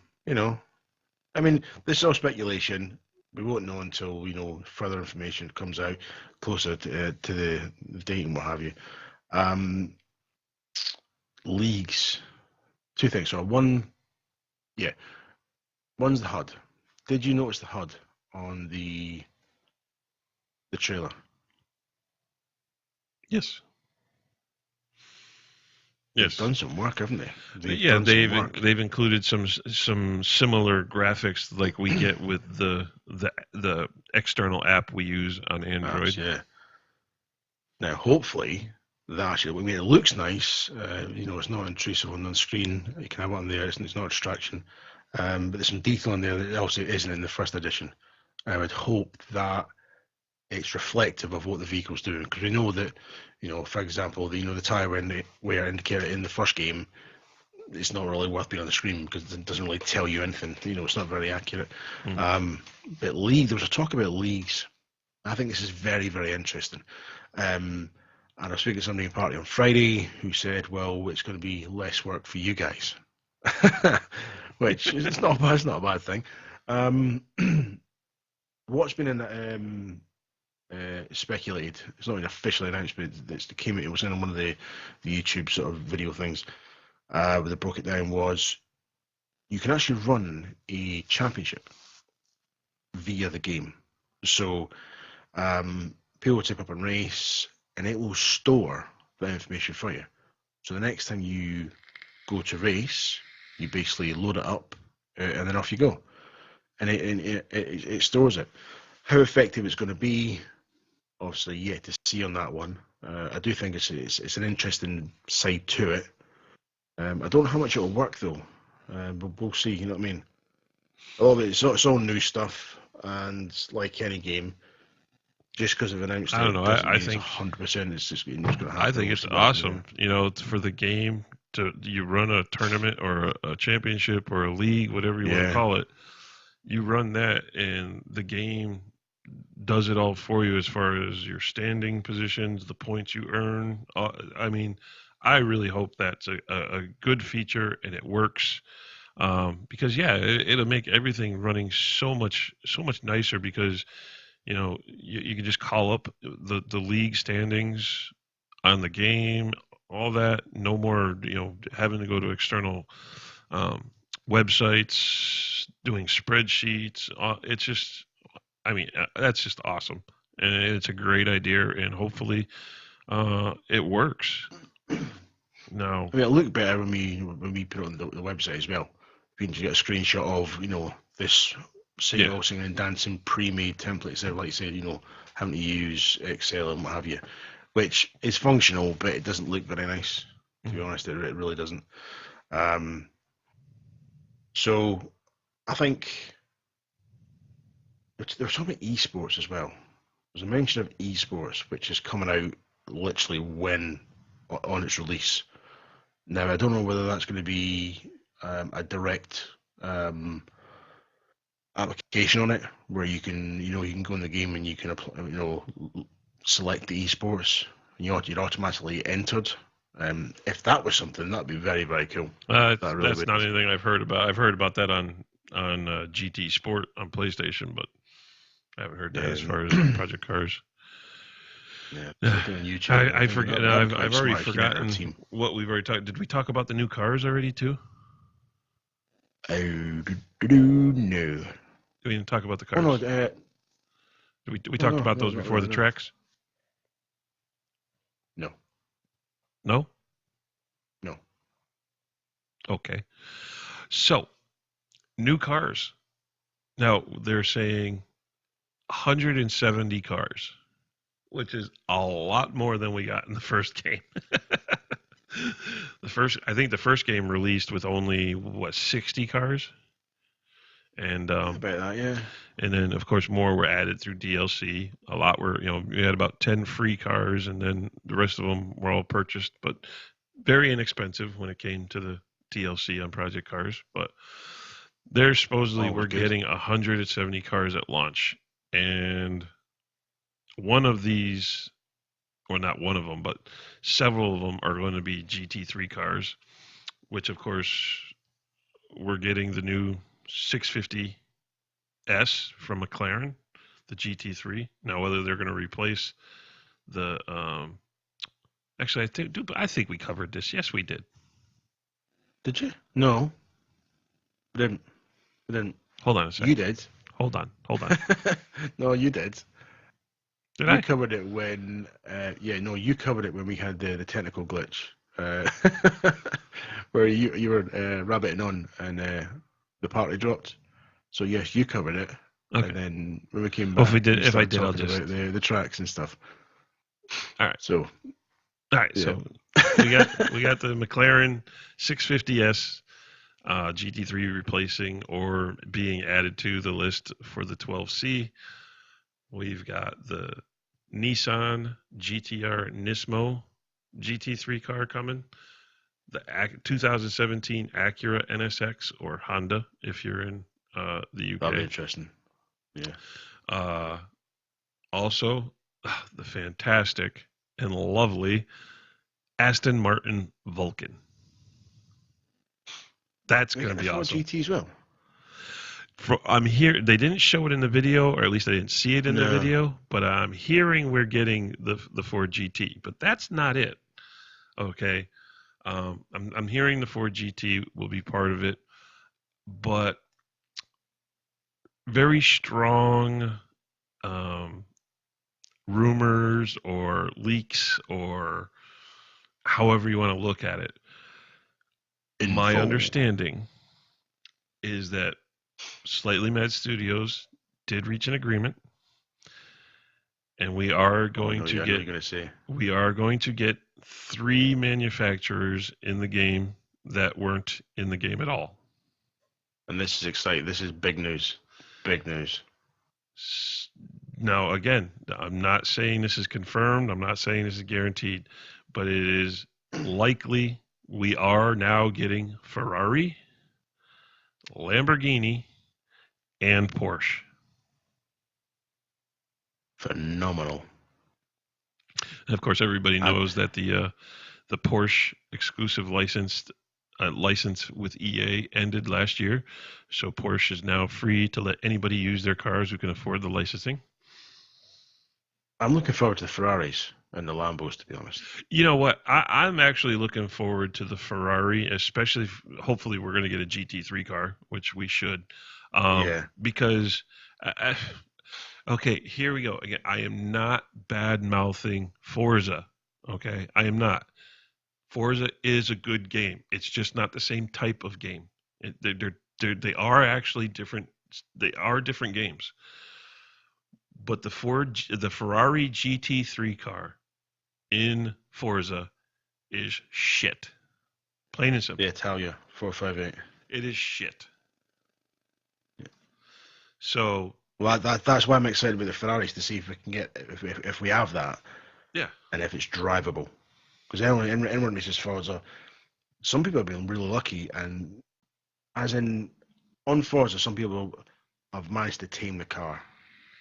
I mean, this is all speculation. We won't know until further information comes out closer to the date and what have you. Leagues. Two things. So one's the HUD. Did you notice the HUD on the trailer? Yes. They've done some work, haven't they? They've included some similar graphics like we get with the external app we use on Android. Apps, yeah. Now, hopefully, it looks nice. It's not intrusive on the screen. You can have it on there. It's not a distraction. But there's some detail in there that also isn't in the first edition. I would hope that it's reflective of what the vehicle's doing, because we know that, for example, the tyre wear indicator in the first game it's not really worth being on the screen because it doesn't really tell you anything. It's not very accurate. Mm. But there was a talk about leagues. I think this is very, very interesting. And I was speaking to somebody in party on Friday who said, well, it's going to be less work for you guys. Which it's not a bad thing. What's been speculated, it's not been officially announced, but it was in one of the YouTube sort of video things where they broke it down, was you can actually run a championship via the game. So people will tip up and race, and it will store that information for you. So the next time you go to race, you basically load it up, and then off you go, and it stores it. How effective it's going to be, obviously, yet to see on that one. I do think it's an interesting side to it. I don't know how much it'll work though, but we'll see. You know what I mean? All of it's all new stuff, and like any game, just because they've announced I don't know. I think 100%. It's just going to happen. I think it's awesome. It's for the game you run a tournament or a championship or a league, whatever you want to call it. You run that, and the game does it all for you as far as your standing positions, the points you earn. I mean, I really hope that's a good feature and it works. Because it'll make everything running so much nicer because you can just call up the league standings on the game, all that. No more having to go to external websites, doing spreadsheets. It's just, I mean, that's just awesome, and it's a great idea, and hopefully it works. No, I mean, it looked better when we put it on the website as well. You can just get a screenshot of this singing, singing and dancing pre-made templates there, like you said, having to use Excel and what have you, which is functional, but it doesn't look very nice. To be honest, it really doesn't. So I think there was talking about esports as well. There's a mention of esports, which is coming out literally on its release. Now, I don't know whether that's going to be a direct application on it, where you can go in the game and you can select the esports, and you're automatically entered. If that was something, that'd be very, very cool. That's not anything I've heard about. I've heard about that on GT Sport on PlayStation, but I haven't heard that as far as Project Cars. Yeah, on YouTube. I forget. I've already forgotten what we've already talked. Did we talk about the new cars already too? No. We didn't talk about the cars. Oh, no, we talked about those before the tracks? No. No? No. Okay. So, new cars. Now, they're saying 170 cars, which is a lot more than we got in the first game. I think the first game released with only 60 cars, and about that, yeah. And then of course more were added through DLC. A lot were, we had about 10 free cars, and then the rest of them were all purchased, but very inexpensive when it came to the DLC on Project Cars. But they're supposedly we're getting 170 cars at launch, and one of these, or not one of them, but several of them are going to be GT3 cars, which of course we're getting the new 650S from McLaren, the GT3. Now, whether they're going to replace the, actually, I think we covered this. Yes, we did. Did you? No. We didn't. Hold on a second. You did. Hold on. No, you did. You covered it when, you covered it when we had the technical glitch, where you were rabbiting on and the party dropped. So yes, you covered it. Okay. And then when we came back, if I did, I'll just about the tracks and stuff. All right. So we got the McLaren 650S GT3 replacing or being added to the list for the 12C. We've got the Nissan GTR Nismo GT3 car coming. the 2017 Acura NSX or Honda if you're in the UK. That'd be interesting. Yeah. Also, the fantastic and lovely Aston Martin Vulcan. That's going to be awesome. GT as well. I'm here. They didn't show it in the video, or at least I didn't see it in the No. video. But I'm hearing we're getting the Ford GT, but that's not it. Okay, I'm hearing the Ford GT will be part of it, but very strong rumors or leaks or however you want to look at it. My understanding is that Slightly Mad Studios did reach an agreement, and we are going to get 3 manufacturers in the game that weren't in the game at all. And this is exciting. This is big news. Big news. Now, again, I'm not saying this is confirmed. I'm not saying this is guaranteed, but it is likely we are now getting Ferrari, Lamborghini, and Porsche. Phenomenal. And of course, everybody knows that the Porsche exclusive license with EA ended last year, so Porsche is now free to let anybody use their cars who can afford the licensing. I'm looking forward to the Ferraris and the Lambos, to be honest. You know what? I'm actually looking forward to the Ferrari, especially hopefully we're going to get a GT3 car, which we should. Because, okay, here we go. Again, I am not bad-mouthing Forza, okay? I am not. Forza is a good game. It's just not the same type of game. They are actually different. They are different games. But the Ferrari GT3 car in Forza is shit. Plain and simple. The Italia 458. It is shit. Yeah. So. Well, that's why I'm excited with the Ferraris, to see if we can get if we have that. Yeah. And if it's drivable, because everyone races Forza. Some people have been really lucky, and as in on Forza, some people have managed to tame the car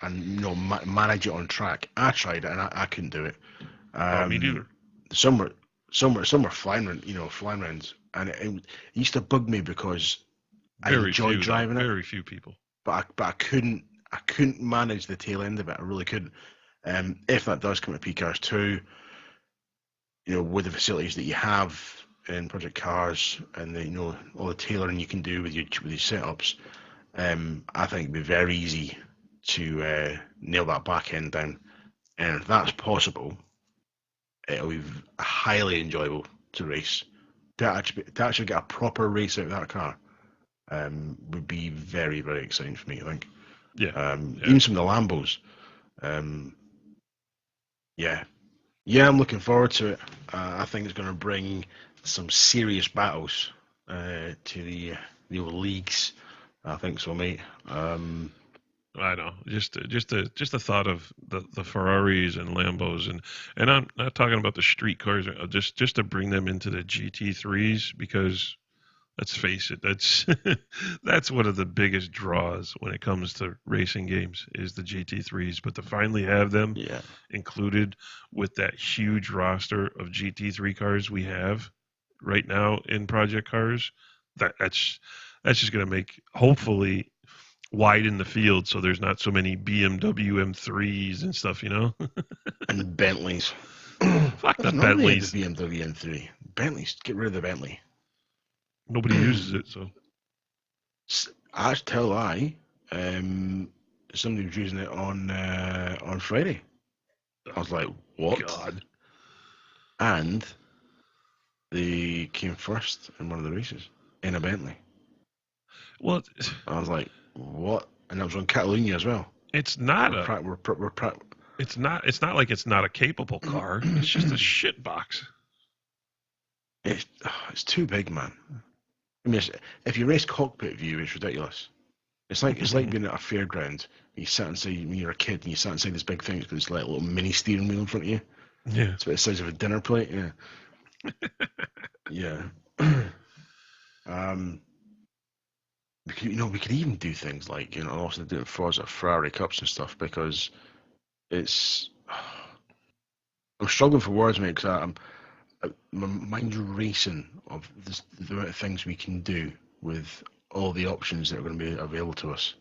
and manage it on track. I tried it and I couldn't do it. Me neither. Some were flying rounds, and it used to bug me because I enjoyed driving it. Very few people. But I couldn't manage the tail end of it. I really couldn't. If that does come to P-Cars 2, with the facilities that you have in Project Cars and all the tailoring you can do with your setups, I think it'd be very easy to nail that back end down. And if that's possible, it'll be highly enjoyable to race. To actually get a proper race out of that car would be very, very exciting for me, I think. Yeah. Even some of the Lambos. Yeah, I'm looking forward to it. I think it's going to bring some serious battles to the old leagues. I think so, mate. I know. Just the thought of the Ferraris and Lambos, and I'm not talking about the street cars. Just to bring them into the GT3s, because let's face it, that's one of the biggest draws when it comes to racing games is the GT3s. But to finally have them included with that huge roster of GT3 cars we have right now in Project Cars, that's just going to make, hopefully, widen the field so there's not so many BMW M3s and stuff, And Bentleys. Fuck the Bentleys. The BMW M3. Bentleys, get rid of the Bentley. Nobody uses it, so. I tell I. Somebody was using it on Friday. I was like, what? God. And they came first in one of the races in a Bentley. Well, I was like, what? And that was on Catalonia as well. It's not It's not like it's not a capable car. It's just a shit box. It's too big, man. I mean, if you race cockpit view, it's ridiculous. It's like being at a fairground. You sat inside when you're a kid, and you sat inside this big thing. It's got this like little mini steering wheel in front of you. Yeah, it's about the size of a dinner plate. Yeah. Yeah. We could even do things like, also doing Forza Ferrari Cups and stuff, because it's. I'm struggling for words, mate, because my mind's racing of the amount of things we can do with all the options that are going to be available to us.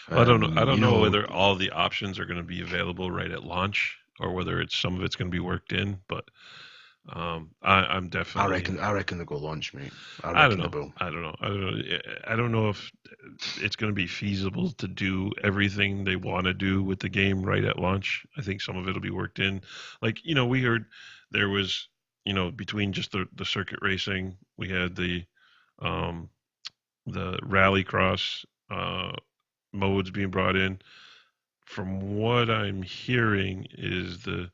I don't know. I don't know whether all the options are going to be available right at launch, or whether some of it's going to be worked in. But I'm definitely. I reckon they'll go launch, mate. I don't They know. will. I don't know. I don't know. I don't know if it's going to be feasible to do everything they want to do with the game right at launch. I think some of it'll be worked in. Like, we heard there was, between just the circuit racing, we had um, the rallycross modes being brought in. From what I'm hearing, is the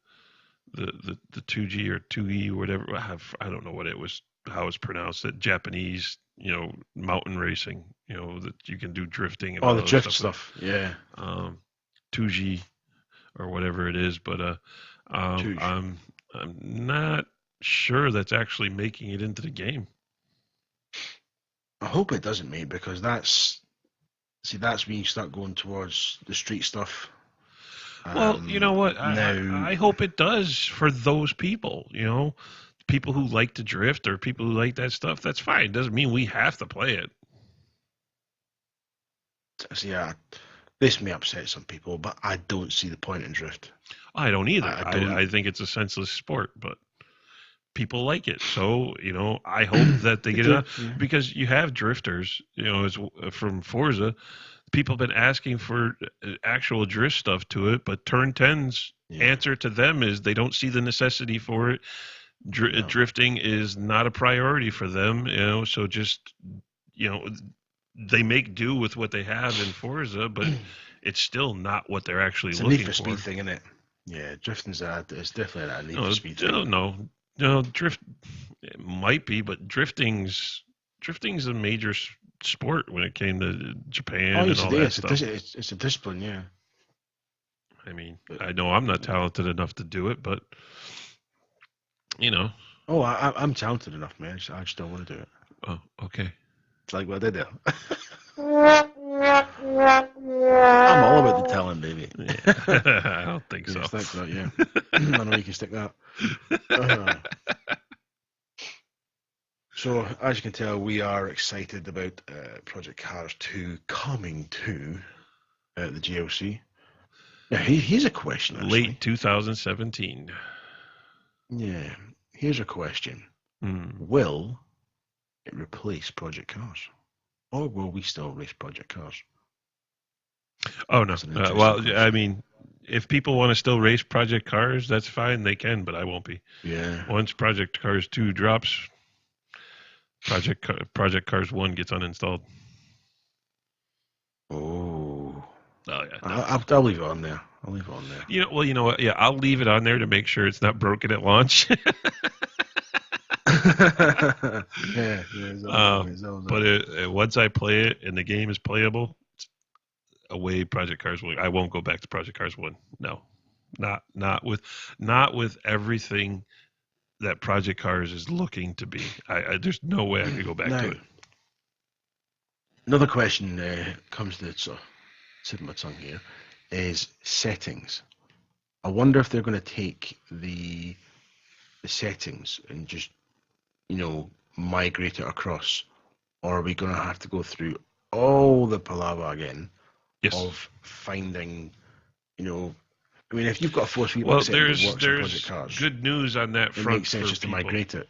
2G or 2E or whatever. I don't know what it was, how it's pronounced. That Japanese, mountain racing. That you can do drifting and all the that drift stuff. Yeah. 2G or whatever it is, but I'm not sure that's actually making it into the game. I hope it doesn't, mate, because that's when you start going towards the street stuff. Well, you know what? I hope it does for those people. People who like to drift or people who like that stuff. That's fine. Doesn't mean we have to play it. Yeah, this may upset some people, but I don't see the point in drift. I don't either. I think it's a senseless sport, but people like it. So, I hope that they get it out, because you have drifters, from Forza. People have been asking for actual drift stuff to it, but Turn 10's answer to them is they don't see the necessity for it. Drifting is not a priority for them, so just, they make do with what they have in Forza, but it's still not what they're actually looking for. It's a Need for Speed thing, isn't it? Yeah, drifting's it's definitely a Need for Speed thing. No, drift, it might be, but drifting's a major sport when it came to Japan and all that stuff. It's a discipline, yeah. I mean, I know I'm not talented enough to do it, but Oh, I'm talented enough, man. I just don't want to do it. Oh, okay. It's like what I did. I'm all about the talent, baby. Yeah. I don't think so. Stick that, yeah. I know you can stick that. So, as you can tell, we are excited about Project Cars 2 coming to the GLC. Now, here's a question. Actually. Late 2017. Yeah. Here's a question. Will it replace Project Cars? Or will we still race Project Cars? Oh, no. Well, I mean, if people want to still race Project Cars, that's fine. They can, but I won't be. Yeah. Once Project Cars 2 drops, Project Cars 1 gets uninstalled. Oh. Oh, yeah. I'll leave it on there. You know what? Yeah, I'll leave it on there to make sure it's not broken at launch. Yeah. But once I play it and the game is playable, away Project Cars 1. I won't go back to Project Cars 1. No, not with everything that Project Cars is looking to be. There's no way I could go back to it. Another question comes to sort of tip of my tongue here is settings. I wonder if they're going to take the settings and just migrate it across, or are we going to have to go through all the palaver again of finding, if you've got a force feedback setting that works in Project Cars, good news on that front. It makes sense just to migrate it.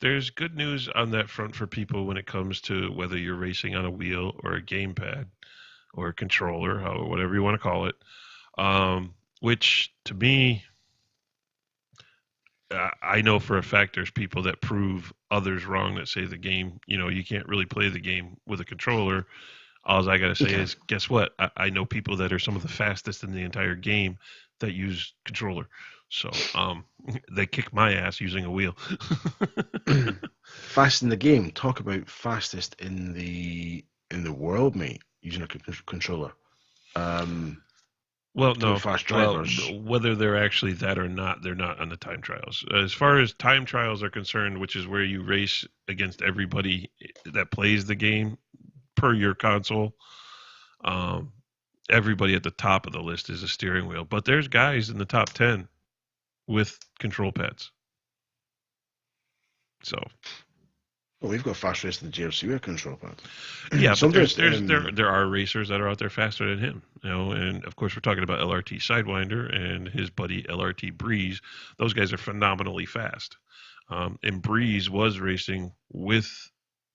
There's good news on that front for people when it comes to whether you're racing on a wheel or a gamepad or a controller, whatever you want to call it. Which to me, I know for a fact there's people that prove others wrong that say the game, you can't really play the game with a controller. All I got to say is, guess what? I know people that are some of the fastest in the entire game that use controller. So they kick my ass using a wheel. Fast in the game. Talk about fastest in the world, mate, using a controller. Well, to no. fast Well, drivers. whether they're actually that or not, they're not on the time trials. As far as time trials are concerned, which is where you race against everybody that plays the game per your console, um, everybody at the top of the list is a steering wheel. But there's guys in the top 10 with control pads. So Well, we've got fast race in the GLC with a control pad. yeah, but Sometimes, there are racers that are out there faster than him, you know. And of course, we're talking about LRT Sidewinder and his buddy LRT Breeze. Those guys are phenomenally fast. And Breeze was racing with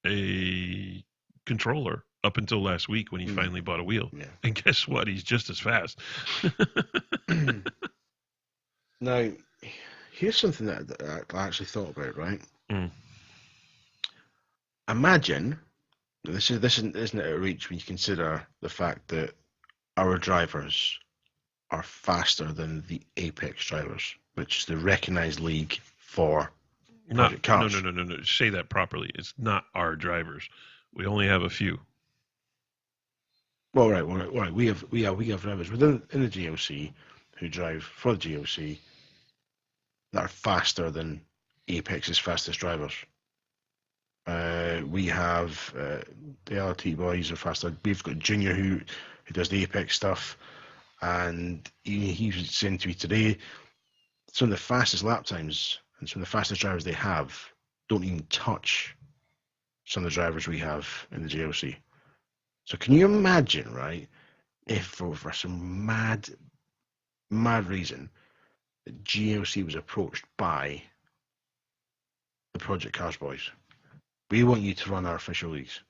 a controller up until last week when he finally bought a wheel. Yeah. And guess what? He's just as fast. Now, here's something that I actually thought about, right? Mm. Imagine, this isn't out of reach when you consider the fact that our drivers are faster than the Apex drivers, which is the recognized league for project cars. No. Say that properly. It's not our drivers. We only have a few. Well, right. We have drivers within in the GLC who drive for the GLC that are faster than Apex's fastest drivers. We have the LRT boys are faster. We've got Junior who does the Apex stuff, and he was saying to me today, some of the fastest lap times and some of the fastest drivers they have don't even touch some of the drivers we have in the GLC. So can you imagine, right, if for some mad reason the GLC was approached by the Project Cars boys? We want you to run our official leagues,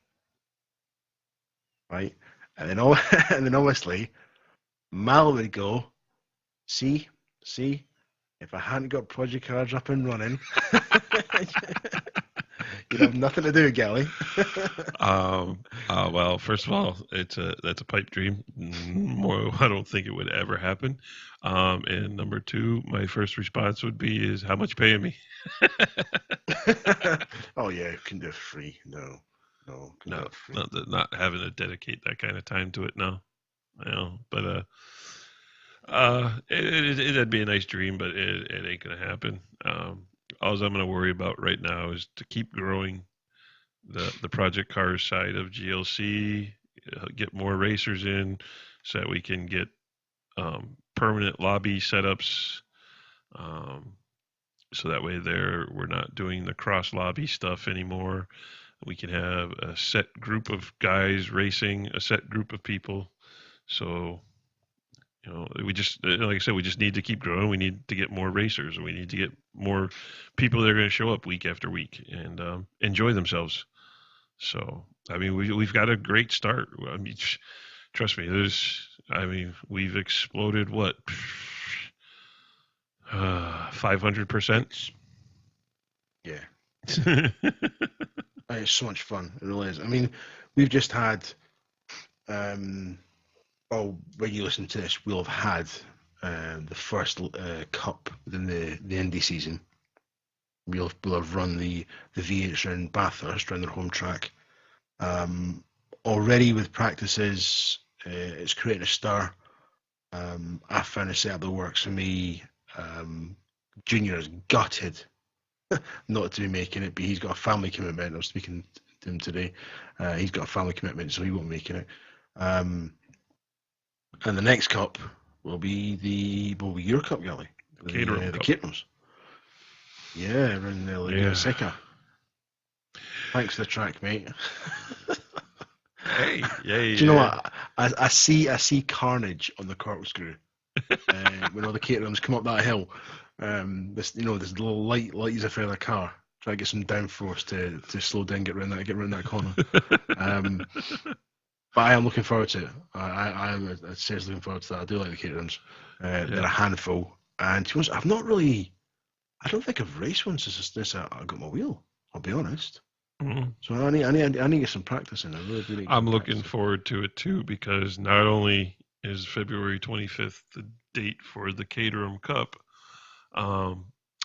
right? And then obviously, Mal would go, see, if I hadn't got Project Cars up and running, you'd have nothing to do, Gally. Well, first of all, that's a pipe dream. I don't think it would ever happen. And number two, my first response would be, "Is how much paying me?" Oh yeah, can do it free. No, not having to dedicate that kind of time to it. No, but it'd be a nice dream, but it ain't gonna happen. All I'm gonna worry about right now is to keep growing the Project Cars side of GLC, get more racers in, so that we can get permanent lobby setups. So that way we're not doing the cross lobby stuff anymore. We can have a set group of guys racing, a set group of people. So, we just, like I said, we just need to keep growing. We need to get more racers. We need to get more people that are going to show up week after week and enjoy themselves. So, I mean, we've got a great start. I mean, trust me, we've exploded what? 500%. Yeah. It's so much fun. It really is. I mean, we've just had, when you listen to this, we'll have had the first cup within the Indy season. We'll have run the V8s around Bathurst, around their home track. Already with practices, it's creating a stir. I found a setup that works for me. Junior is gutted not to be making it, but he's got a family commitment. I was speaking to him today. He's got a family commitment, so he won't be making it. And the next cup will be your cup, Gally. The Caterhams. Yeah, around the Laguna Seca. Thanks for the track, mate. Hey, yeah. Do you know what? I see carnage on the corkscrew when all the Caterhams come up that hill. This little light is a fair car. Try to get some downforce to slow down, get around that corner. But I am looking forward to it. I am seriously looking forward to that. I do like the Caterhams. They're a handful, and to be honest, I don't think I've raced one since I got my wheel. I'll be honest. Mm-hmm. So I need to get some practice in. I really do. I'm looking forward to it too, because not only is February 25th the date for the Caterham Cup,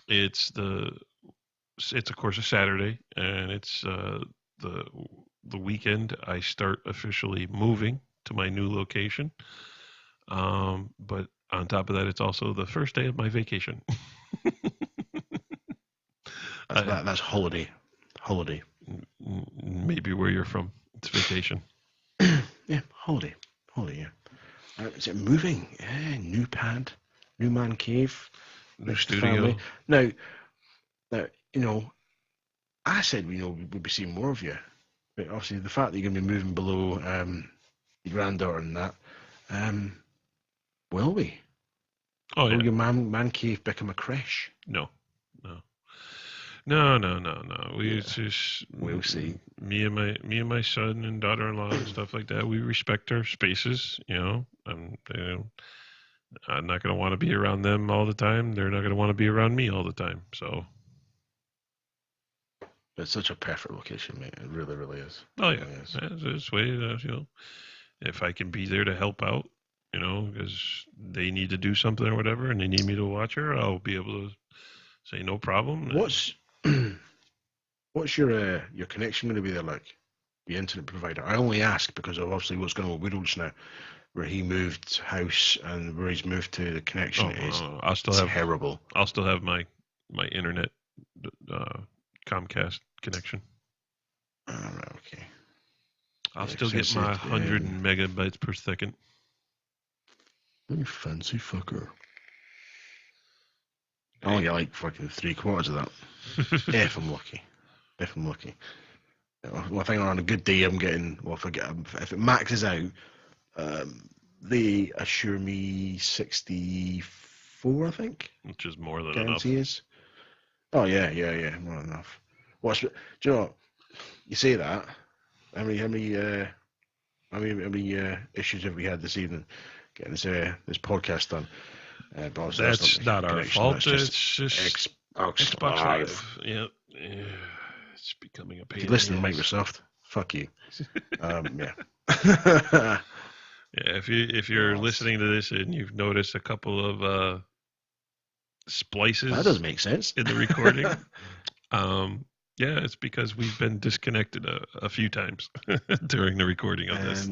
it's of course a Saturday, and it's the weekend I start officially moving to my new location. But on top of that, it's also the first day of my vacation. That's holiday. Maybe where you're from, it's vacation. Yeah, holiday. Yeah. Is it moving? Yeah, new pad, new man cave, New studio. Now, I said we'd be seeing more of you, but obviously the fact that you're going to be moving below your granddaughter and that, will we? Oh yeah. Will your man cave become a creche? No. Yeah. It's just We'll see. Me and my son and daughter-in-law and stuff like that. We respect our spaces. I'm not going to want to be around them all the time. They're not going to want to be around me all the time. So. It's such a perfect location, mate. It really, really is. Oh yeah, this way, if I can be there to help out, because they need to do something or whatever, and they need me to watch her, I'll be able to say no problem. What's your connection going to be there like? The internet provider. I only ask because of obviously what's going on with Widows now, where he moved house and where he's moved to, the connection is terrible. I'll still have my internet Comcast connection. All right, okay. I'll still get my 100 megabytes per second. You fancy fucker. I only get like fucking 3/4 of that. If I'm lucky. Well, I think on a good day I'm getting, if it maxes out, they assure me 64, I think. Which is more than guarantee enough. Is. Oh yeah, more than enough. Do you know what? You say that. How many issues have we had this evening getting this podcast done? That's not our fault. It's just Xbox Live. Yeah. It's becoming a pain. If you listen to Microsoft, fuck you. Yeah. Yeah. If you're listening to this and you've noticed a couple of splices, that does make sense in the recording. Yeah, it's because we've been disconnected a few times during the recording of this.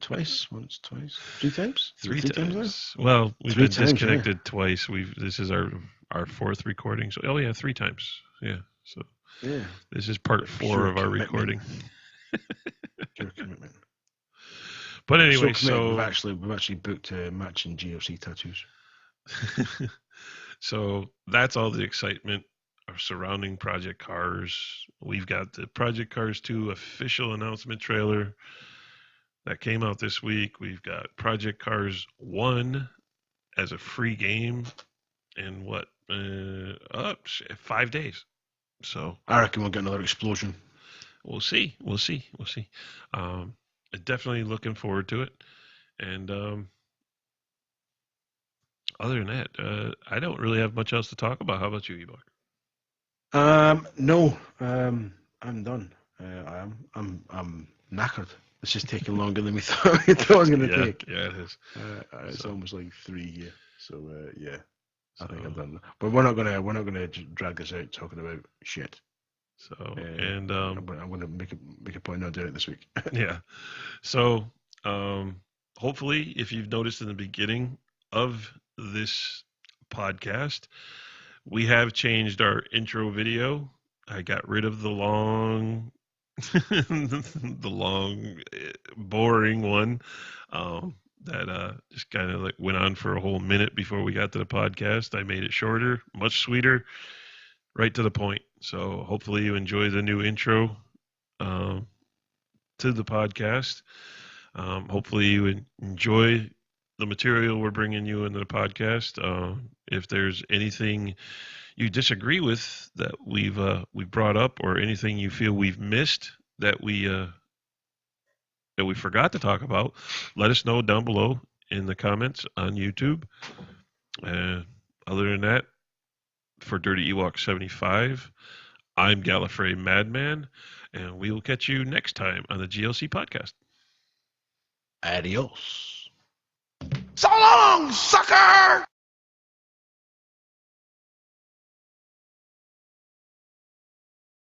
Twice, once, twice, 3 times, 3 times. Well, we've been disconnected twice. This is our 4th recording. So 3 times. Yeah. So this is part 4 of our recording. Pure commitment. But anyway, so we've actually booked matching GLC tattoos. So that's all the excitement surrounding Project Cars. We've got the Project Cars 2 official announcement trailer that came out this week. We've got Project Cars 1 as a free game in 5 days. So I reckon we'll get another explosion. We'll see. Definitely looking forward to it. And other than that, I don't really have much else to talk about. How about you, Ebok? No, I'm done. I'm knackered. This is taking longer than we thought it was going to take. Yeah, it is. It's almost like 3 here. So yeah, I think I'm done. But we're not gonna drag this out talking about shit. So and I'm gonna make a point not doing it this week. Yeah. So hopefully, if you've noticed in the beginning of this podcast, we have changed our intro video. I got rid of the long, boring one that just kind of like went on for a whole minute before we got to the podcast. I made it shorter, much sweeter, right to the point. So hopefully you enjoy the new intro to the podcast. Hopefully you enjoy the material we're bringing you into the podcast. If there's anything you disagree with that we've brought up, or anything you feel we've missed that we forgot to talk about, let us know down below in the comments on YouTube. Other than that, for Dirty Ewok 75, I'm Gallifrey Madman, and we will catch you next time on the GLC Podcast. Adios. So long, sucker!